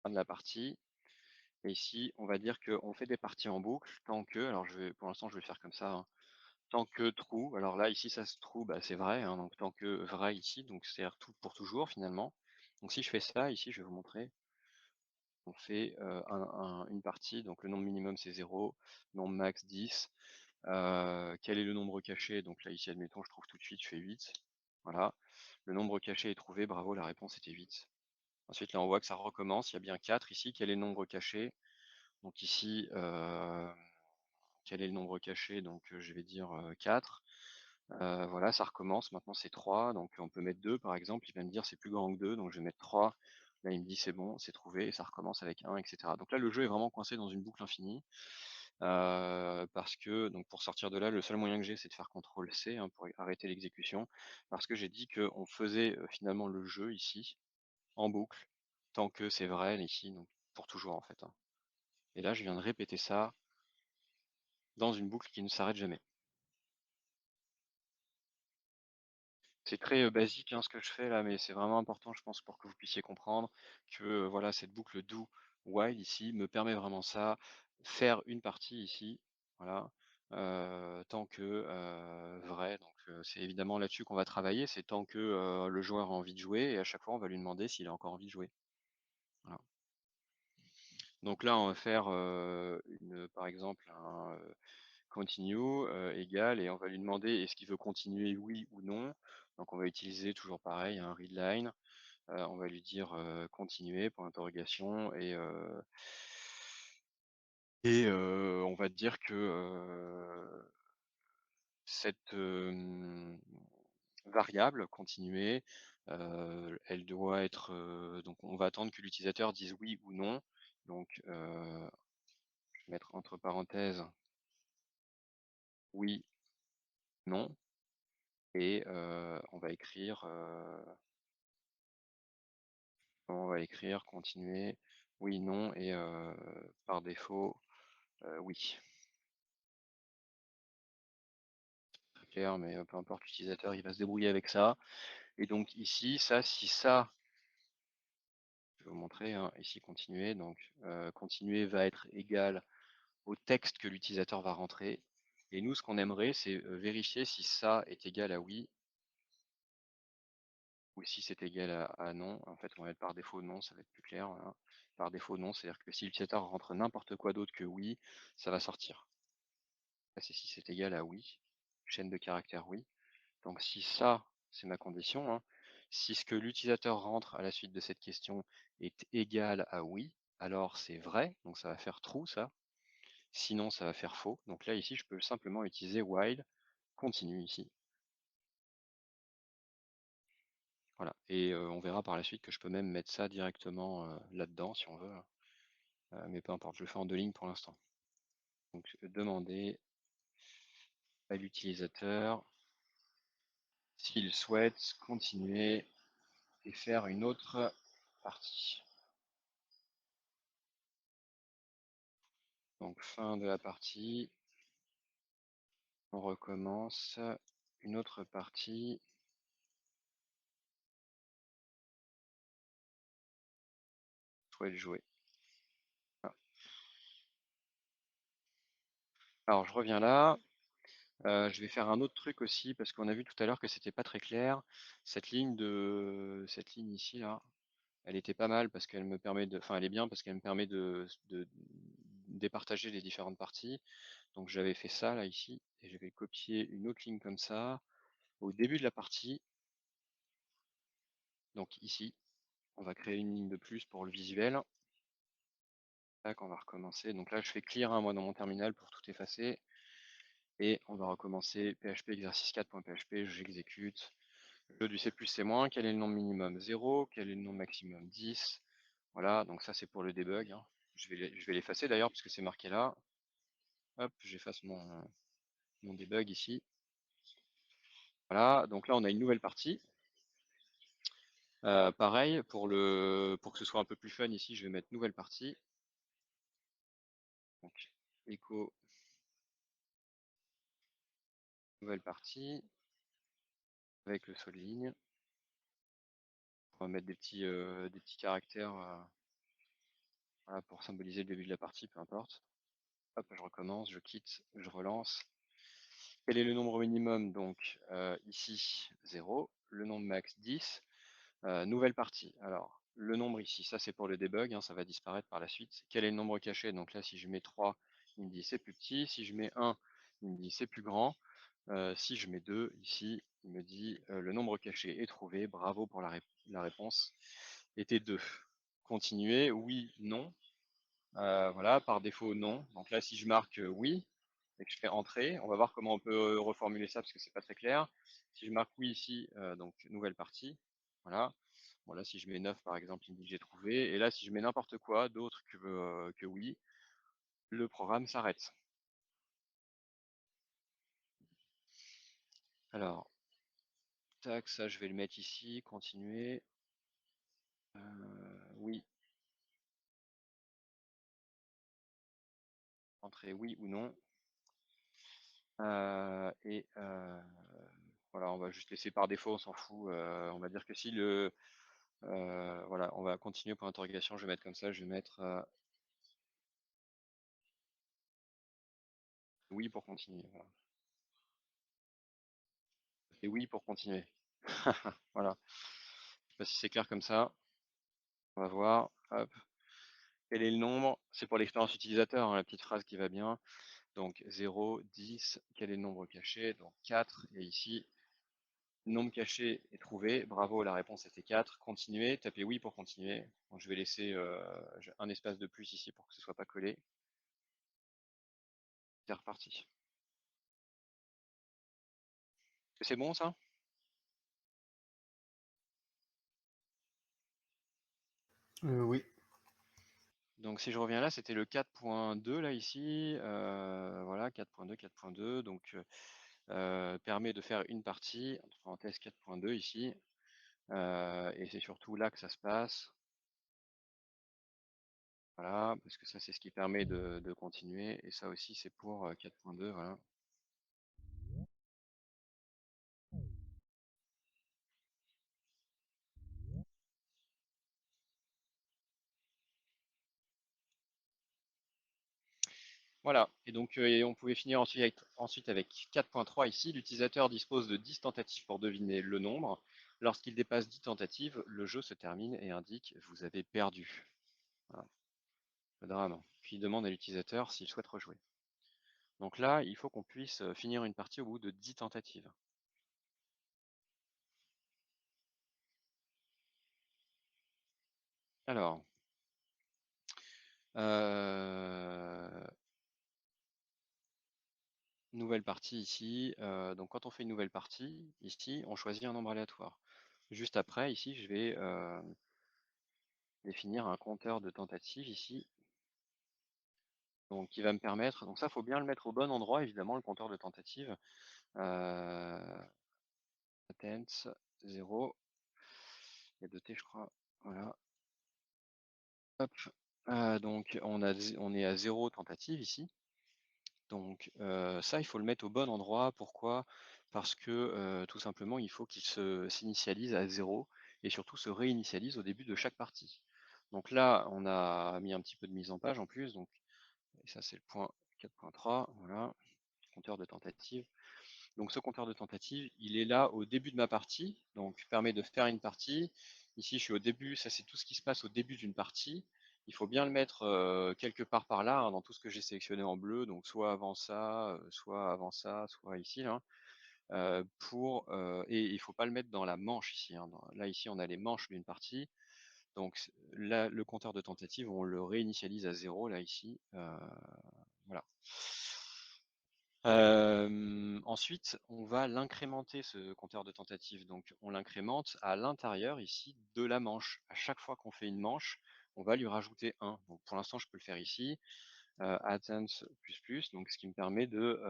de la partie. Et ici, on va dire qu'on fait des parties en boucle tant que, alors pour l'instant je vais le faire comme ça, hein, tant que true, alors là ici ça se true, bah, c'est vrai, hein, donc tant que vrai ici, donc c'est-à-dire tout pour toujours finalement. Donc si je fais ça, ici je vais vous montrer, on fait une partie, donc le nombre minimum c'est 0, nombre max 10, quel est le nombre caché, donc là ici admettons je trouve tout de suite, je fais 8, voilà, le nombre caché est trouvé, bravo, la réponse était 8. Ensuite là on voit que ça recommence, il y a bien 4 ici, quel est le nombre caché? Donc ici, quel est le nombre caché? Donc je vais dire 4. Voilà, ça recommence, maintenant c'est 3, donc on peut mettre 2 par exemple, il va me dire c'est plus grand que 2, donc je vais mettre 3. Là il me dit c'est bon, c'est trouvé, et ça recommence avec 1, etc. Donc là le jeu est vraiment coincé dans une boucle infinie. Parce que donc pour sortir de là, le seul moyen que j'ai c'est de faire CTRL C, hein, pour arrêter l'exécution, parce que j'ai dit qu'on faisait finalement le jeu ici, en boucle, tant que c'est vrai ici, donc pour toujours en fait, hein. Et là je viens de répéter ça dans une boucle qui ne s'arrête jamais. C'est très basique, hein, ce que je fais là, mais c'est vraiment important, je pense, pour que vous puissiez comprendre que voilà, cette boucle do while ici me permet vraiment ça, faire une partie ici, voilà, tant que vrai. Donc c'est évidemment là-dessus qu'on va travailler, c'est tant que le joueur a envie de jouer, et à chaque fois on va lui demander s'il a encore envie de jouer. Voilà. Donc là, on va faire par exemple un continue égal, et on va lui demander est-ce qu'il veut continuer oui ou non. Donc on va utiliser toujours pareil un readline. On va lui dire continuer pour l'interrogation, et on va dire que cette variable continuer, elle doit être donc on va attendre que l'utilisateur dise oui ou non. Donc je vais mettre entre parenthèses oui, non, et on va écrire continuer, oui, non, et par défaut, oui. Très clair, mais peu importe, l'utilisateur, il va se débrouiller avec ça. Et donc ici, si ça, je vais vous montrer, hein, ici continuer, donc continuer va être égal au texte que l'utilisateur va rentrer. Et nous, ce qu'on aimerait, c'est vérifier si ça est égal à oui, ou si c'est égal à non. En fait, on va mettre par défaut non, ça va être plus clair. Voilà. Par défaut non, c'est-à-dire que si l'utilisateur rentre n'importe quoi d'autre que oui, ça va sortir. Là, c'est si c'est égal à oui, chaîne de caractères oui. Donc si ça, c'est ma condition, hein, si ce que l'utilisateur rentre à la suite de cette question est égal à oui, alors c'est vrai, donc ça va faire true ça. Sinon, ça va faire faux. Donc là, ici, je peux simplement utiliser while continue ici. Voilà. Et on verra par la suite que je peux même mettre ça directement là-dedans si on veut. Mais peu importe, je le fais en 2 lignes pour l'instant. Donc demander à l'utilisateur s'il souhaite continuer et faire une autre partie. Donc fin de la partie. On recommence une autre partie. Souhaite jouer. Voilà. Alors je reviens là. Je vais faire un autre truc aussi parce qu'on a vu tout à l'heure que c'était pas très clair. Cette ligne ici là, elle était pas mal parce qu'elle me permet de, enfin elle est bien parce qu'elle me permet de départager les différentes parties. Donc j'avais fait ça là ici et je vais copier une autre ligne comme ça au début de la partie. Donc ici, on va créer une ligne de plus pour le visuel. Tac, on va recommencer. Donc là je fais clear moi dans mon terminal pour tout effacer. Et on va recommencer PHP exercice 4.php, j'exécute. Jeu du C++ c'est moins, quel est le nombre minimum 0, quel est le nombre maximum 10. Voilà, donc ça c'est pour le debug. Hein. Je vais l'effacer d'ailleurs puisque c'est marqué là. Hop, j'efface mon debug ici. Voilà, donc là on a une nouvelle partie. Pareil, pour que ce soit un peu plus fun ici, je vais mettre nouvelle partie. Donc echo nouvelle partie avec le sol ligne. On va mettre des petits caractères voilà, pour symboliser le début de la partie, peu importe. Hop, je recommence, je quitte, je relance. Quel est le nombre minimum? Donc ici 0, le nombre max 10. Nouvelle partie. Alors le nombre ici, ça c'est pour le debug, hein, ça va disparaître par la suite. Quel est le nombre caché? Donc là si je mets 3, il me dit c'est plus petit. Si je mets 1, il me dit c'est plus grand. Si je mets 2 ici, il me dit le nombre caché est trouvé. Bravo pour la réponse. Était 2. Continuer, oui, non. Voilà, par défaut, non. Donc là, si je marque oui et que je fais entrer, on va voir comment on peut reformuler ça parce que c'est pas très clair. Si je marque oui ici, donc nouvelle partie, voilà. Bon là, si je mets 9 par exemple, il me dit que j'ai trouvé. Et là, si je mets n'importe quoi d'autre que oui, le programme s'arrête. Alors, tac, ça je vais le mettre ici, continuer. Oui. Entrer oui ou non. Voilà, on va juste laisser par défaut, on s'en fout. On va dire que si voilà, on va continuer pour interrogation, je vais mettre comme ça, je vais mettre oui pour continuer. Voilà. Et oui pour continuer. Voilà. Je sais pas si c'est clair comme ça. On va voir. Hop. Quel est le nombre? C'est pour l'expérience utilisateur, hein, la petite phrase qui va bien. Donc 0, 10, quel est le nombre caché? Donc 4, et ici, nombre caché est trouvé. Bravo, la réponse était 4. Continuer, tapez oui pour continuer. Donc, je vais laisser un espace de plus ici pour que ce soit pas collé. C'est reparti. C'est bon ça?
Oui.
Donc si je reviens là, c'était le 4.2 là ici. Voilà, 4.2, 4.2. Donc permet de faire une partie, entre parenthèses 4.2 ici. Et c'est surtout là que ça se passe. Voilà, parce que ça c'est ce qui permet de continuer. Et ça aussi c'est pour 4.2, voilà. Voilà, et donc on pouvait finir ensuite avec 4.3 ici. L'utilisateur dispose de 10 tentatives pour deviner le nombre. Lorsqu'il dépasse 10 tentatives, le jeu se termine et indique « Vous avez perdu ». Voilà, le drame. Puis il demande à l'utilisateur s'il souhaite rejouer. Donc là, il faut qu'on puisse finir une partie au bout de 10 tentatives. Alors, nouvelle partie ici. Donc quand on fait une nouvelle partie, ici, on choisit un nombre aléatoire. Juste après, ici, je vais définir un compteur de tentatives ici. Donc qui va me permettre, donc ça, faut bien le mettre au bon endroit, évidemment, le compteur de tentatives. Attempts 0. Il y a 2 T, je crois. Voilà. Hop. Donc on est à 0 tentative ici. Donc ça, il faut le mettre au bon endroit. Pourquoi? Parce que tout simplement, il faut qu'il s'initialise à 0 et surtout se réinitialise au début de chaque partie. Donc là, on a mis un petit peu de mise en page en plus. Donc, et ça, c'est le point 4.3. Voilà, compteur de tentative. Donc ce compteur de tentative, il est là au début de ma partie, donc permet de faire une partie. Ici, je suis au début, ça c'est tout ce qui se passe au début d'une partie. Il faut bien le mettre quelque part par là, hein, dans tout ce que j'ai sélectionné en bleu, donc soit avant ça, soit ici, là. Et il ne faut pas le mettre dans la manche ici, hein. Là, ici, on a les manches d'une partie. Donc là, le compteur de tentative, on le réinitialise à 0, là, ici. Voilà. Ensuite, on va l'incrémenter, ce compteur de tentative. Donc, on l'incrémente à l'intérieur ici de la manche. À chaque fois qu'on fait une manche, on va lui rajouter 1. Donc, pour l'instant, je peux le faire ici, attempts ++, donc ce qui me permet de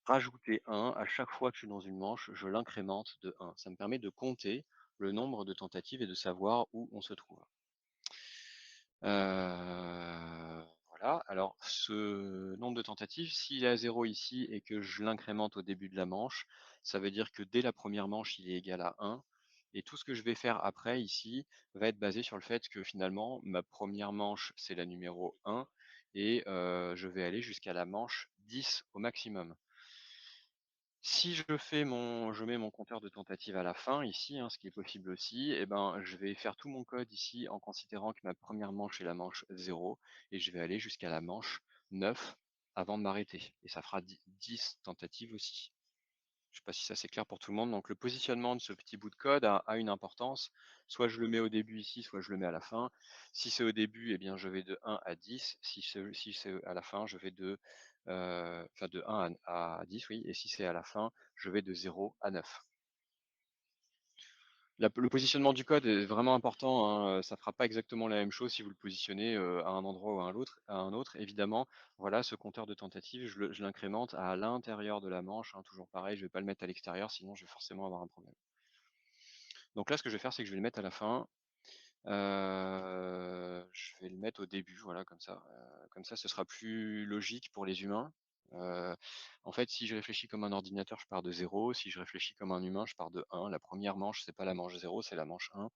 rajouter 1 à chaque fois que je suis dans une manche, je l'incrémente de 1. Ça me permet de compter le nombre de tentatives et de savoir où on se trouve. Voilà, alors ce nombre de tentatives, s'il est à 0 ici et que je l'incrémente au début de la manche, ça veut dire que dès la première manche, il est égal à 1. Et tout ce que je vais faire après ici va être basé sur le fait que finalement, ma première manche, c'est la numéro 1 et je vais aller jusqu'à la manche 10 au maximum. Si je mets mon compteur de tentative à la fin ici, hein, ce qui est possible aussi, eh ben, je vais faire tout mon code ici en considérant que ma première manche est la manche 0 et je vais aller jusqu'à la manche 9 avant de m'arrêter. Et ça fera 10 tentatives aussi. Je ne sais pas si ça c'est clair pour tout le monde. Donc le positionnement de ce petit bout de code a une importance. Soit je le mets au début ici, soit je le mets à la fin. Si c'est au début, eh bien, je vais de 1 à 10. Si c'est à la fin, je vais de 1 à 10, oui. Et si c'est à la fin, je vais de 0 à 9. Le positionnement du code est vraiment important, hein. Ça ne fera pas exactement la même chose si vous le positionnez à un endroit ou à un autre. Évidemment, voilà, ce compteur de tentative, je l'incrémente à l'intérieur de la manche, hein, toujours pareil, je ne vais pas le mettre à l'extérieur, sinon je vais forcément avoir un problème. Donc là, ce que je vais faire, c'est que je vais le mettre à la fin. Je vais le mettre au début, voilà, comme ça. Comme ça, ce sera plus logique pour les humains. En fait, si je réfléchis comme un ordinateur, je pars de 0. Si je réfléchis comme un humain, je pars de 1. La première manche, c'est pas la manche 0, c'est la manche 1.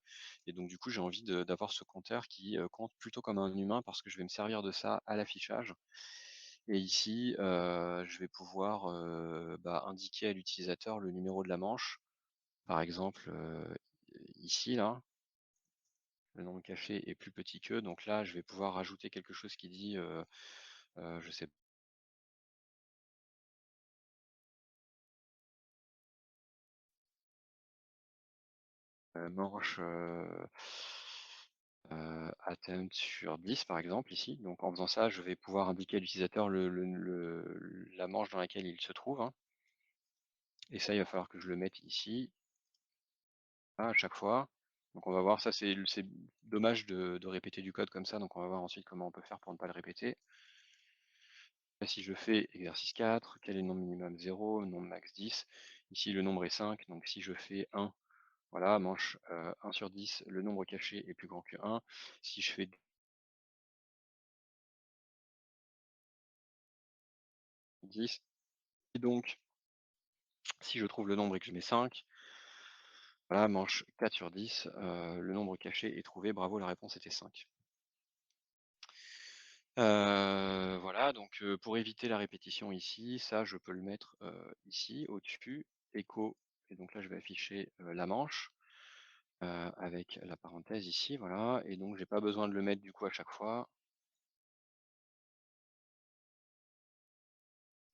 Et donc, du coup, j'ai envie d'avoir ce compteur qui compte plutôt comme un humain parce que je vais me servir de ça à l'affichage. Et ici, je vais pouvoir indiquer à l'utilisateur le numéro de la manche. Par exemple, ici, là, le nombre caché est plus petit que, donc là, je vais pouvoir rajouter quelque chose qui dit, je sais manche attempt sur 10 par exemple ici. Donc en faisant ça, je vais pouvoir indiquer à l'utilisateur la manche dans laquelle il se trouve, hein. Et ça, il va falloir que je le mette ici, à chaque fois. Donc on va voir, ça c'est dommage de répéter du code comme ça, donc on va voir ensuite comment on peut faire pour ne pas le répéter. Là, si je fais exercice 4, quel est le nombre minimum 0, nombre max 10. Ici le nombre est 5, donc si je fais 1, voilà, manche 1 sur 10, le nombre caché est plus grand que 1. Si je fais 10, et donc si je trouve le nombre et que je mets 5, voilà, manche 4 sur 10, le nombre caché est trouvé, bravo, la réponse était 5. Voilà, donc pour éviter la répétition ici, ça je peux le mettre ici, au-dessus, écho, et donc là je vais afficher la manche avec la parenthèse ici, voilà, et donc j'ai pas besoin de le mettre du coup à chaque fois.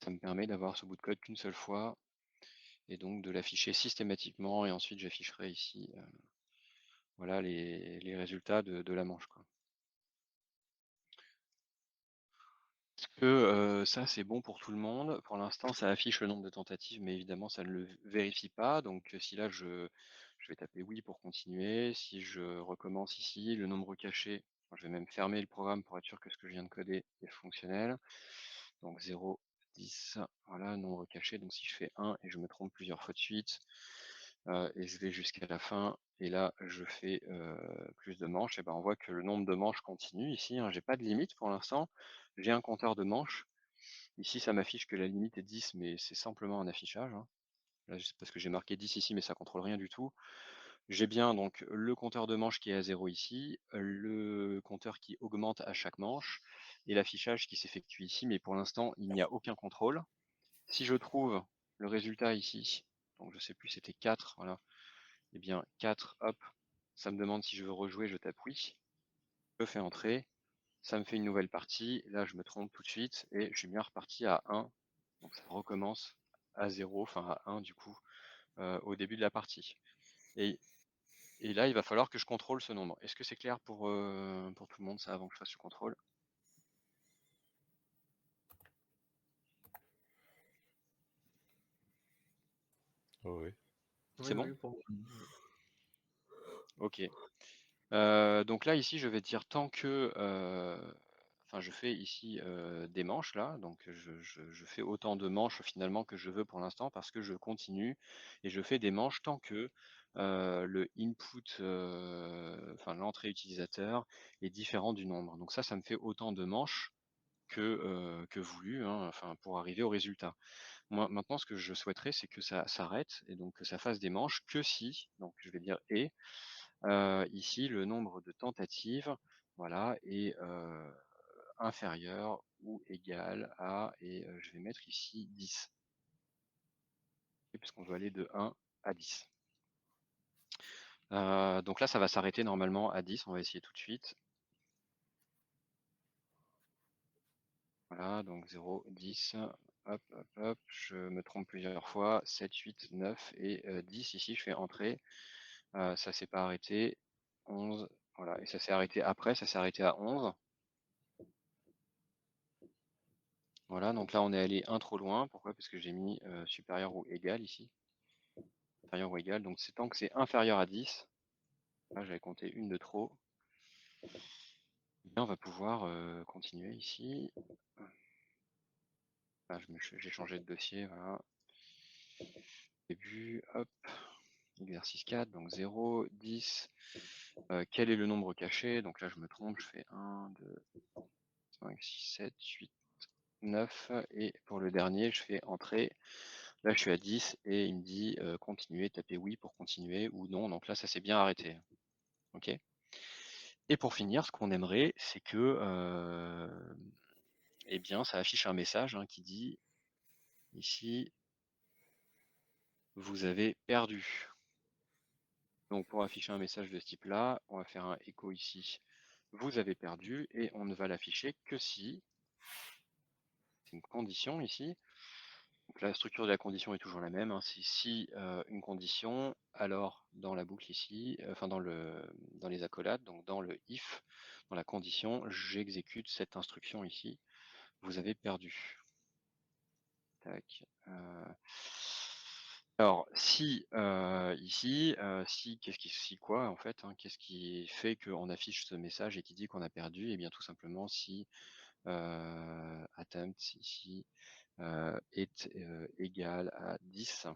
Ça me permet d'avoir ce bout de code qu'une seule fois, et donc de l'afficher systématiquement, et ensuite j'afficherai ici voilà les résultats de la manche, quoi. Est-ce que ça, c'est bon pour tout le monde? Pour l'instant, ça affiche le nombre de tentatives, mais évidemment, ça ne le vérifie pas. Donc, si là, je vais taper oui pour continuer. Si je recommence ici, le nombre caché, je vais même fermer le programme pour être sûr que ce que je viens de coder est fonctionnel. Donc 0, 10, voilà, nombre caché. Donc si je fais 1 et je me trompe plusieurs fois de suite, et je vais jusqu'à la fin, et là je fais plus de manches, et ben on voit que le nombre de manches continue ici, hein. J'ai pas de limite pour l'instant, j'ai un compteur de manches. Ici ça m'affiche que la limite est 10, mais c'est simplement un affichage, hein. Là, c'est parce que j'ai marqué 10 ici, mais ça contrôle rien du tout. J'ai bien donc le compteur de manches qui est à 0 ici, le compteur qui augmente à chaque manche, et l'affichage qui s'effectue ici, mais pour l'instant il n'y a aucun contrôle. Si je trouve le résultat ici, donc je sais plus, c'était 4, voilà, et bien 4, hop, ça me demande si je veux rejouer, je tape oui, je fais entrer, ça me fait une nouvelle partie, là je me trompe tout de suite, et je suis bien reparti à 1, donc ça recommence à 0, enfin à 1 du coup, au début de la partie. Et là, il va falloir que je contrôle ce nombre. Est-ce que c'est clair pour tout le monde, ça, avant que je fasse le contrôle?
Oh, oui.
C'est
Oui,
bon?
oui, pour moi.
Ok. Donc là, ici, je vais dire tant que... Enfin, je fais ici des manches, là. Donc, je fais autant de manches, finalement, que je veux pour l'instant, parce que je continue. Et je fais des manches tant que le input, enfin, l'entrée utilisateur est différent du nombre. Donc ça me fait autant de manches que voulu, hein, enfin, pour arriver au résultat. Moi, maintenant, ce que je souhaiterais, c'est que ça s'arrête et donc que ça fasse des manches que si, donc je vais dire et, ici, le nombre de tentatives, voilà, est inférieur ou égal à, et je vais mettre ici 10, puisqu'on veut aller de 1 à 10. Donc là, ça va s'arrêter normalement à 10, on va essayer tout de suite. Voilà, donc 0, 10, hop, hop, hop, je me trompe plusieurs fois, 7, 8, 9 et 10, ici je fais entrer. Ça s'est pas arrêté. 11, voilà, et ça s'est arrêté après, ça s'est arrêté à 11. Voilà, donc là on est allé un trop loin. Pourquoi? Parce que j'ai mis supérieur ou égal ici. Inférieur ou égal, donc c'est tant que c'est inférieur à 10. Là j'avais compté une de trop. Bien, on va pouvoir continuer ici. Là, j'ai changé de dossier, voilà. Début, hop, exercice 4, donc 0, 10. Quel est le nombre caché? Donc là je me trompe, je fais 1, 2, 5, 6, 7, 8, 9. Et pour le dernier, je fais entrer. Là, je suis à 10 et il me dit continuer, taper oui pour continuer ou non. Donc là, ça s'est bien arrêté. OK. Et pour finir, ce qu'on aimerait, c'est que eh bien, ça affiche un message qui dit ici, vous avez perdu. Donc pour afficher un message de ce type-là, on va faire un écho ici, vous avez perdu, et on ne va l'afficher que si, c'est une condition ici. Donc la structure de la condition est toujours la même, hein. Si une condition, alors dans la boucle ici, enfin dans les accolades, donc dans le if, dans la condition, j'exécute cette instruction ici. Vous avez perdu. Tac. Alors si ici, si quoi en fait, hein, qu'est-ce qui fait qu'on affiche ce message et qui dit qu'on a perdu? Eh bien tout simplement si attempt ici est égal à 10.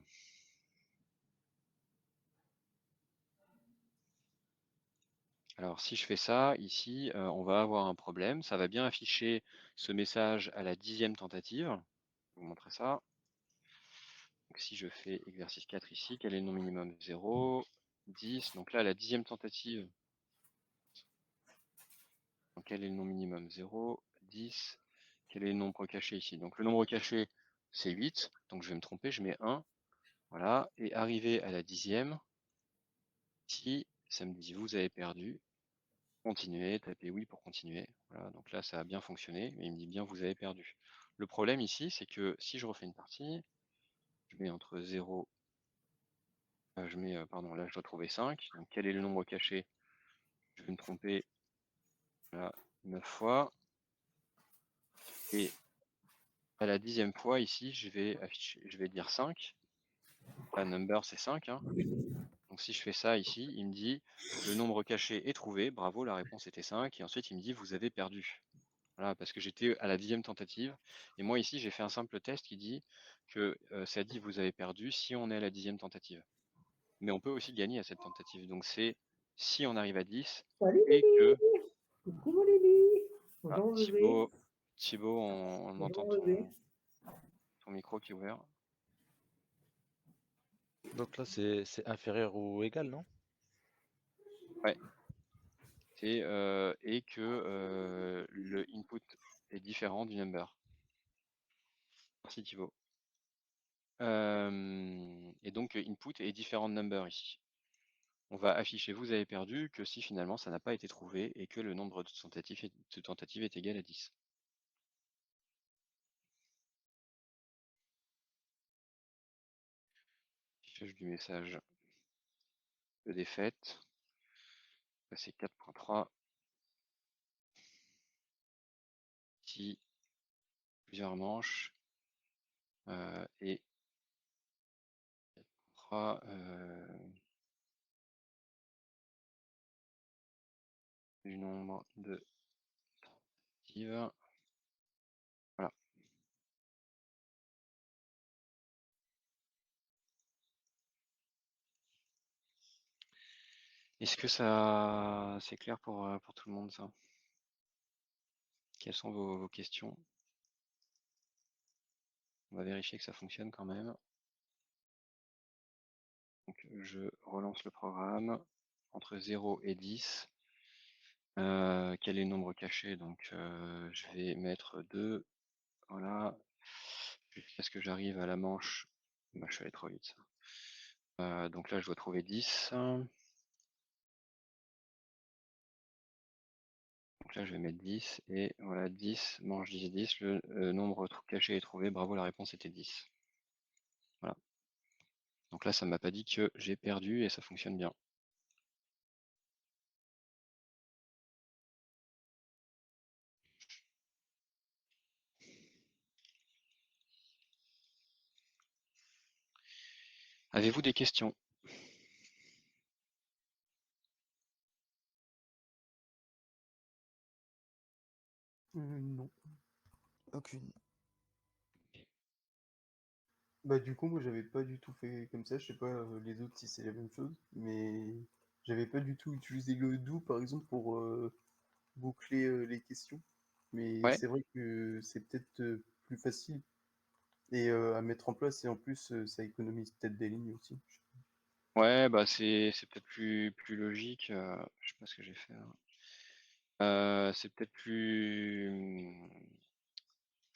Alors si je fais ça, ici, on va avoir un problème. Ça va bien afficher ce message à la 10e tentative. Je vais vous montrer ça. Donc si je fais exercice 4 ici, quel est le nom minimum? 0, 10. Donc là, à la 10e tentative, donc quel est le nom minimum? 0, 10. Quel est le nombre caché ici? Donc le nombre caché, c'est 8. Donc je vais me tromper, je mets 1. Voilà. Et arrivé à la 10e, ici, ça me dit vous avez perdu. Continuer, taper oui pour continuer. Voilà, donc là ça a bien fonctionné, mais il me dit bien vous avez perdu. Le problème ici, c'est que si je refais une partie, je mets entre 0, je mets, pardon, là je dois trouver 5. Donc quel est le nombre caché? Je vais me tromper là 9 fois. Et à la 10e fois ici, je vais dire 5. La number c'est 5, hein. Donc si je fais ça ici, il me dit le nombre caché est trouvé, bravo, la réponse était 5. Et ensuite il me dit vous avez perdu. Voilà, parce que j'étais à la 10e tentative. Et moi ici, j'ai fait un simple test qui dit que ça dit vous avez perdu si on est à la 10e tentative. Mais on peut aussi gagner à cette tentative. Donc c'est si on arrive à 10
Salut
et que
Lily! Coucou Lily!
ah,
Bonjour bébé!
Thibaut, on entend
Bonjour bébé!
ton micro qui est ouvert.
Donc là, c'est inférieur ou égal, non?
Ouais. Et que le input est différent du number. Merci Thibaut. Et donc input est différent de number ici. On va afficher vous avez perdu que si finalement ça n'a pas été trouvé et que le nombre de tentatives est égal à 10. Affichage du message de défaite. C'est 4.3. Ici, plusieurs manches. Et 4.3 du nombre de tentatives. Voilà. Est-ce que ça c'est clair pour tout le monde ça? Quelles sont vos questions? On va vérifier que ça fonctionne quand même. Donc je relance le programme entre 0 et 10. Quel est le nombre caché? Donc je vais mettre 2. Voilà. Jusqu'à ce que j'arrive à la manche. Bah, je suis allé trop vite. Donc là je dois trouver 10. Donc là je vais mettre 10 et voilà 10, manche 10, 10, le nombre caché est trouvé, bravo la réponse était 10. Voilà. Donc là ça m'a pas dit que j'ai perdu et ça fonctionne bien. Avez-vous des questions?
Non,
Aucune.
bah du coup moi j'avais pas du tout fait comme ça, je sais pas les autres si c'est la même chose, mais j'avais pas du tout utilisé le do par exemple pour boucler les questions, mais
Ouais,
c'est vrai que c'est peut-être plus facile et à mettre en place et en plus ça économise peut-être des lignes aussi.
ouais, bah c'est peut-être plus logique. Je sais pas ce que j'ai fait là. C'est peut-être plus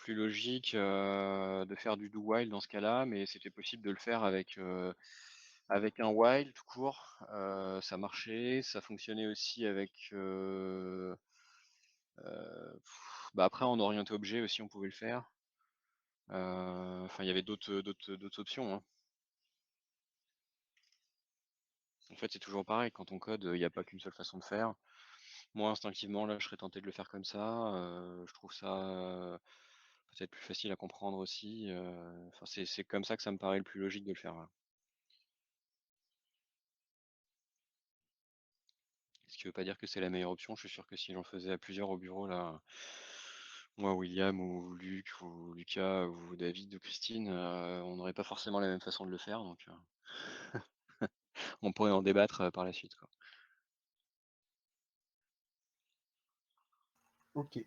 logique de faire du do while dans ce cas-là, mais c'était possible de le faire avec un while tout court. Ça marchait, ça fonctionnait aussi avec bah après en orienté objet aussi on pouvait le faire. Enfin il y avait d'autres options, hein. En fait c'est toujours pareil, quand on code, il n'y a pas qu'une seule façon de faire. Moi instinctivement là je serais tenté de le faire comme ça. Je trouve ça peut-être plus facile à comprendre aussi. Enfin c'est comme ça que ça me paraît le plus logique de le faire là. Ce qui veut pas dire que c'est la meilleure option. Je suis sûr que si j'en faisais à plusieurs au bureau là, moi, William ou Luc ou Lucas ou David ou Christine, on n'aurait pas forcément la même façon de le faire, donc on pourrait en débattre par la suite, quoi.
Ok.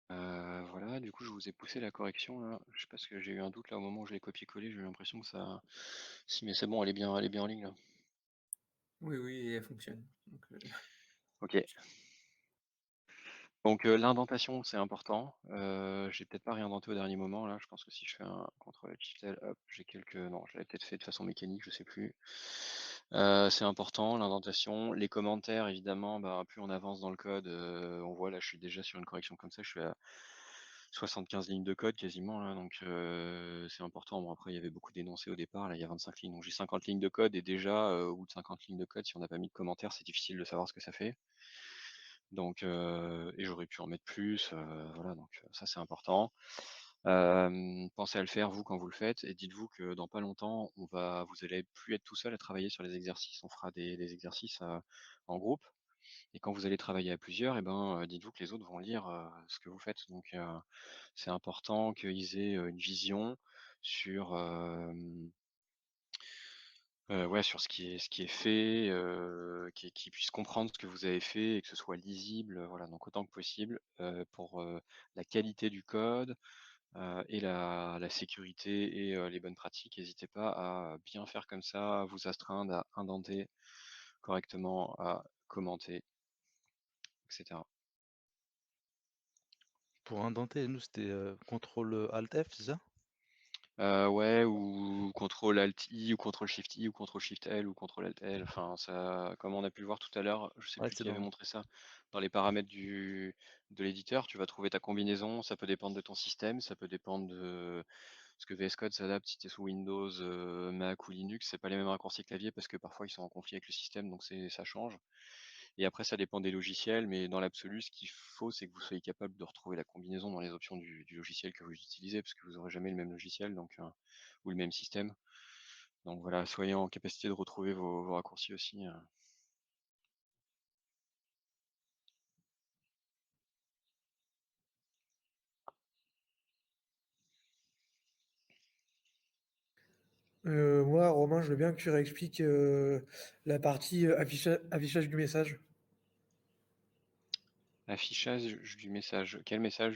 Voilà, du coup je vous ai poussé la correction là. Je sais pas parce que j'ai eu un doute là au moment où je l'ai copié-collé, j'ai eu l'impression que ça. Si mais c'est bon, elle est bien en ligne là.
Oui, oui, elle fonctionne. Donc,
Ok. Donc l'indentation c'est important. J'ai peut-être pas réindenté au dernier moment là. Je pense que si je fais un CTRL Shift L, hop, j'ai quelques. Non, je l'avais peut-être fait de façon mécanique, je sais plus. C'est important, l'indentation. Les commentaires, évidemment, bah, plus on avance dans le code, on voit là je suis déjà sur une correction comme ça, 75 lignes de code quasiment là, donc c'est important. Bon après il y avait beaucoup d'énoncés au départ, là il y a 25 lignes, donc j'ai 50 lignes de code et déjà au bout de 50 lignes de code, si on n'a pas mis de commentaires, c'est difficile de savoir ce que ça fait. Donc et j'aurais pu en mettre plus, voilà, donc ça c'est important. Pensez à le faire vous quand vous le faites et dites-vous que dans pas longtemps, vous allez plus être tout seul à travailler sur les exercices. On fera des exercices en groupe et quand vous allez travailler à plusieurs, et ben, dites-vous que les autres vont lire ce que vous faites. Donc c'est important qu'ils aient une vision sur ouais, sur ce qui est fait, qu'ils puissent comprendre ce que vous avez fait et que ce soit lisible, voilà, donc autant que possible, pour la qualité du code, et la sécurité et les bonnes pratiques. N'hésitez pas à bien faire comme ça, à vous astreindre, à indenter correctement, à commenter, et cetera.
Pour indenter, nous, c'était CTRL Alt F, c'est ça?
Ouais, ou CTRL Alt I, ou CTRL Shift I, ou CTRL Shift L, ou CTRL Alt L, enfin ça, comme on a pu le voir tout à l'heure, je sais
Ouais,
plus
c'est
qui avait
dans.
montré ça, dans les paramètres de l'éditeur, tu vas trouver ta combinaison, ça peut dépendre de ton système, ça peut dépendre de ce que VS Code s'adapte si tu es sous Windows, Mac ou Linux, c'est pas les mêmes raccourcis clavier parce que parfois ils sont en conflit avec le système, donc ça change. Et après ça dépend des logiciels, mais dans l'absolu, ce qu'il faut, c'est que vous soyez capable de retrouver la combinaison dans les options du logiciel que vous utilisez, parce que vous aurez jamais le même logiciel, donc ou le même système. Donc voilà, soyez en capacité de retrouver vos raccourcis aussi.
Moi, Romain, je veux bien que tu réexpliques la partie affichage du message.
Affichage du message. De quel message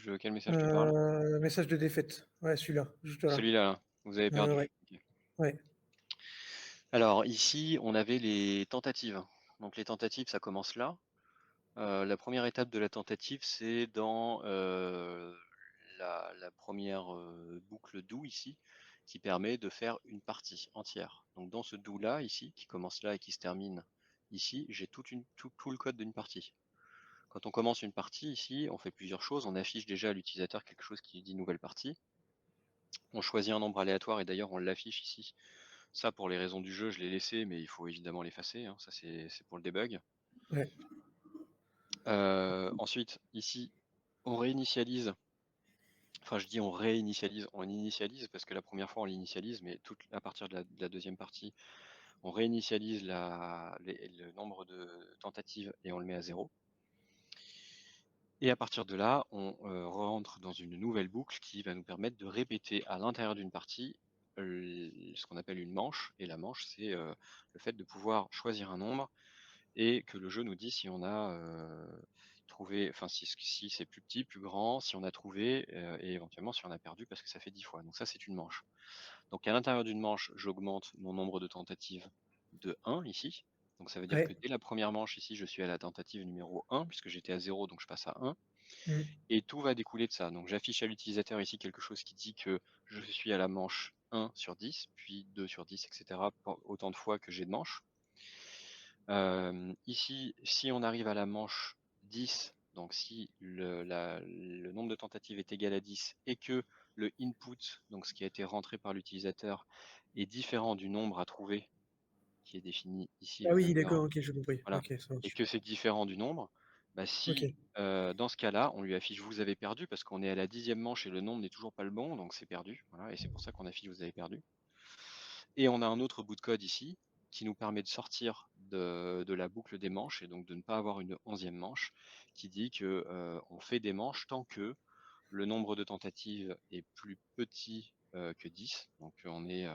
tu parles?
Message de défaite. Ouais, celui-là, juste là.
Celui-là, là. Vous avez perdu.
Ouais,
Ok.
ouais.
Alors ici, on avait les tentatives. Donc les tentatives, ça commence là. La première étape de la tentative, c'est dans la première boucle do ici, qui permet de faire une partie entière. Donc dans ce do là ici, qui commence là et qui se termine ici, j'ai tout le code d'une partie. Quand on commence une partie ici, on fait plusieurs choses. On affiche déjà à l'utilisateur quelque chose qui dit nouvelle partie. On choisit un nombre aléatoire et d'ailleurs on l'affiche ici. Ça, pour les raisons du jeu, je l'ai laissé, mais il faut évidemment l'effacer, hein. Ça c'est pour le debug.
Ouais.
Ensuite, ici, on réinitialise. Enfin, je dis on initialise parce que la première fois on l'initialise, mais à partir de la deuxième partie, on réinitialise le nombre de tentatives et on le met à 0. Et à partir de là, on rentre dans une nouvelle boucle qui va nous permettre de répéter à l'intérieur d'une partie ce qu'on appelle une manche. Et la manche, c'est le fait de pouvoir choisir un nombre et que le jeu nous dit si on a trouvé, enfin si c'est plus petit, plus grand, si on a trouvé et éventuellement si on a perdu parce que ça fait 10 fois. Donc ça c'est une manche. Donc à l'intérieur d'une manche, j'augmente mon nombre de tentatives de 1 ici. Donc ça veut dire que
Ouais.
dès la première manche ici, je suis à la tentative numéro 1 puisque j'étais à 0, donc je passe à 1.
Mm.
Et tout va découler de ça. Donc j'affiche à l'utilisateur ici quelque chose qui dit que je suis à la manche 1 sur 10, puis 2 sur 10, etc. Autant de fois que j'ai de manches. Ici, si on arrive à la manche 10, donc si le nombre de tentatives est égal à 10 et que le input, donc ce qui a été rentré par l'utilisateur, est différent du nombre à trouver, qui est défini ici,
Ah
le
oui,
number,
d'accord, ok, j'ai compris.
voilà,
Ok, ça
et
marche.
que c'est différent du nombre, bah si
Ok.
dans ce cas-là, on lui affiche vous avez perdu parce qu'on est à la 10e manche et le nombre n'est toujours pas le bon, donc c'est perdu, voilà, et c'est pour ça qu'on affiche vous avez perdu. Et on a un autre bout de code ici qui nous permet de sortir de la boucle des manches et donc de ne pas avoir une 11e manche qui dit que on fait des manches tant que le nombre de tentatives est plus petit que 10. Donc on n'est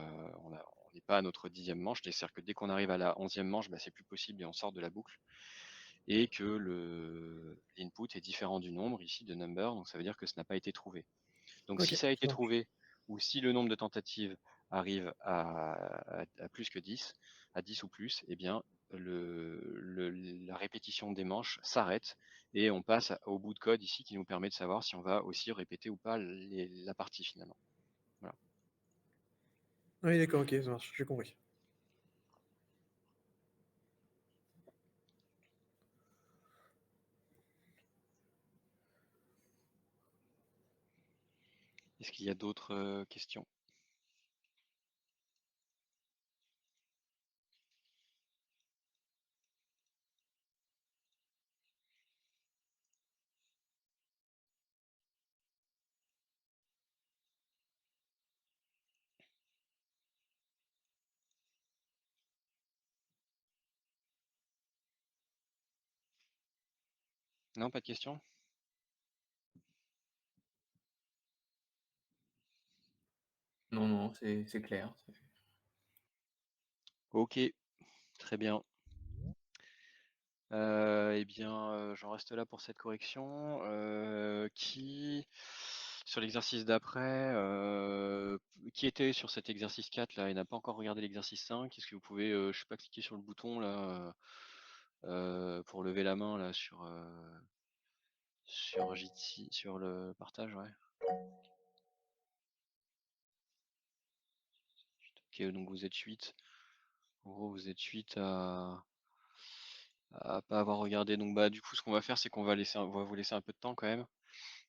pas à notre 10e manche, c'est-à-dire que dès qu'on arrive à la 11e manche, bah, c'est plus possible et on sort de la boucle. Et que l'input est différent du nombre ici de number, donc ça veut dire que ce n'a pas été trouvé. Donc si
Ok,
ça a
ça
été
marche.
trouvé, ou si le nombre de tentatives arrive à plus que 10, à 10 ou plus, eh bien la répétition des manches s'arrête et on passe au bout de code ici qui nous permet de savoir si on va aussi répéter ou pas la partie finalement. Voilà.
Oui, d'accord, ok, ça marche, j'ai compris.
Est-ce qu'il y a d'autres questions? Non, pas de questions?
Non, non, c'est clair.
Ok, très bien. Eh bien, j'en reste là pour cette correction. Sur l'exercice d'après, qui était sur cet exercice 4 là et n'a pas encore regardé l'exercice 5, est-ce que vous pouvez, je sais pas, cliquer sur le bouton là, pour lever la main là sur Jitsi, sur le partage, ouais. Ok, donc vous êtes 8. En gros, vous êtes 8 à pas avoir regardé. Donc bah du coup, ce qu'on va faire, c'est qu'on va vous laisser un peu de temps quand même.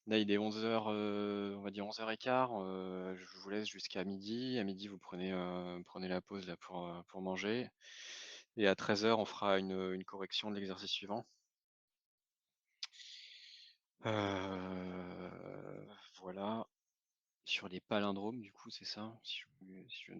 Là, il est 11h, on va dire 11h15. Je vous laisse jusqu'à midi. À midi, vous prenez la pause là pour manger. Et à 13h, on fera une correction de l'exercice suivant. Voilà. Sur les palindromes, du coup, c'est ça. Si je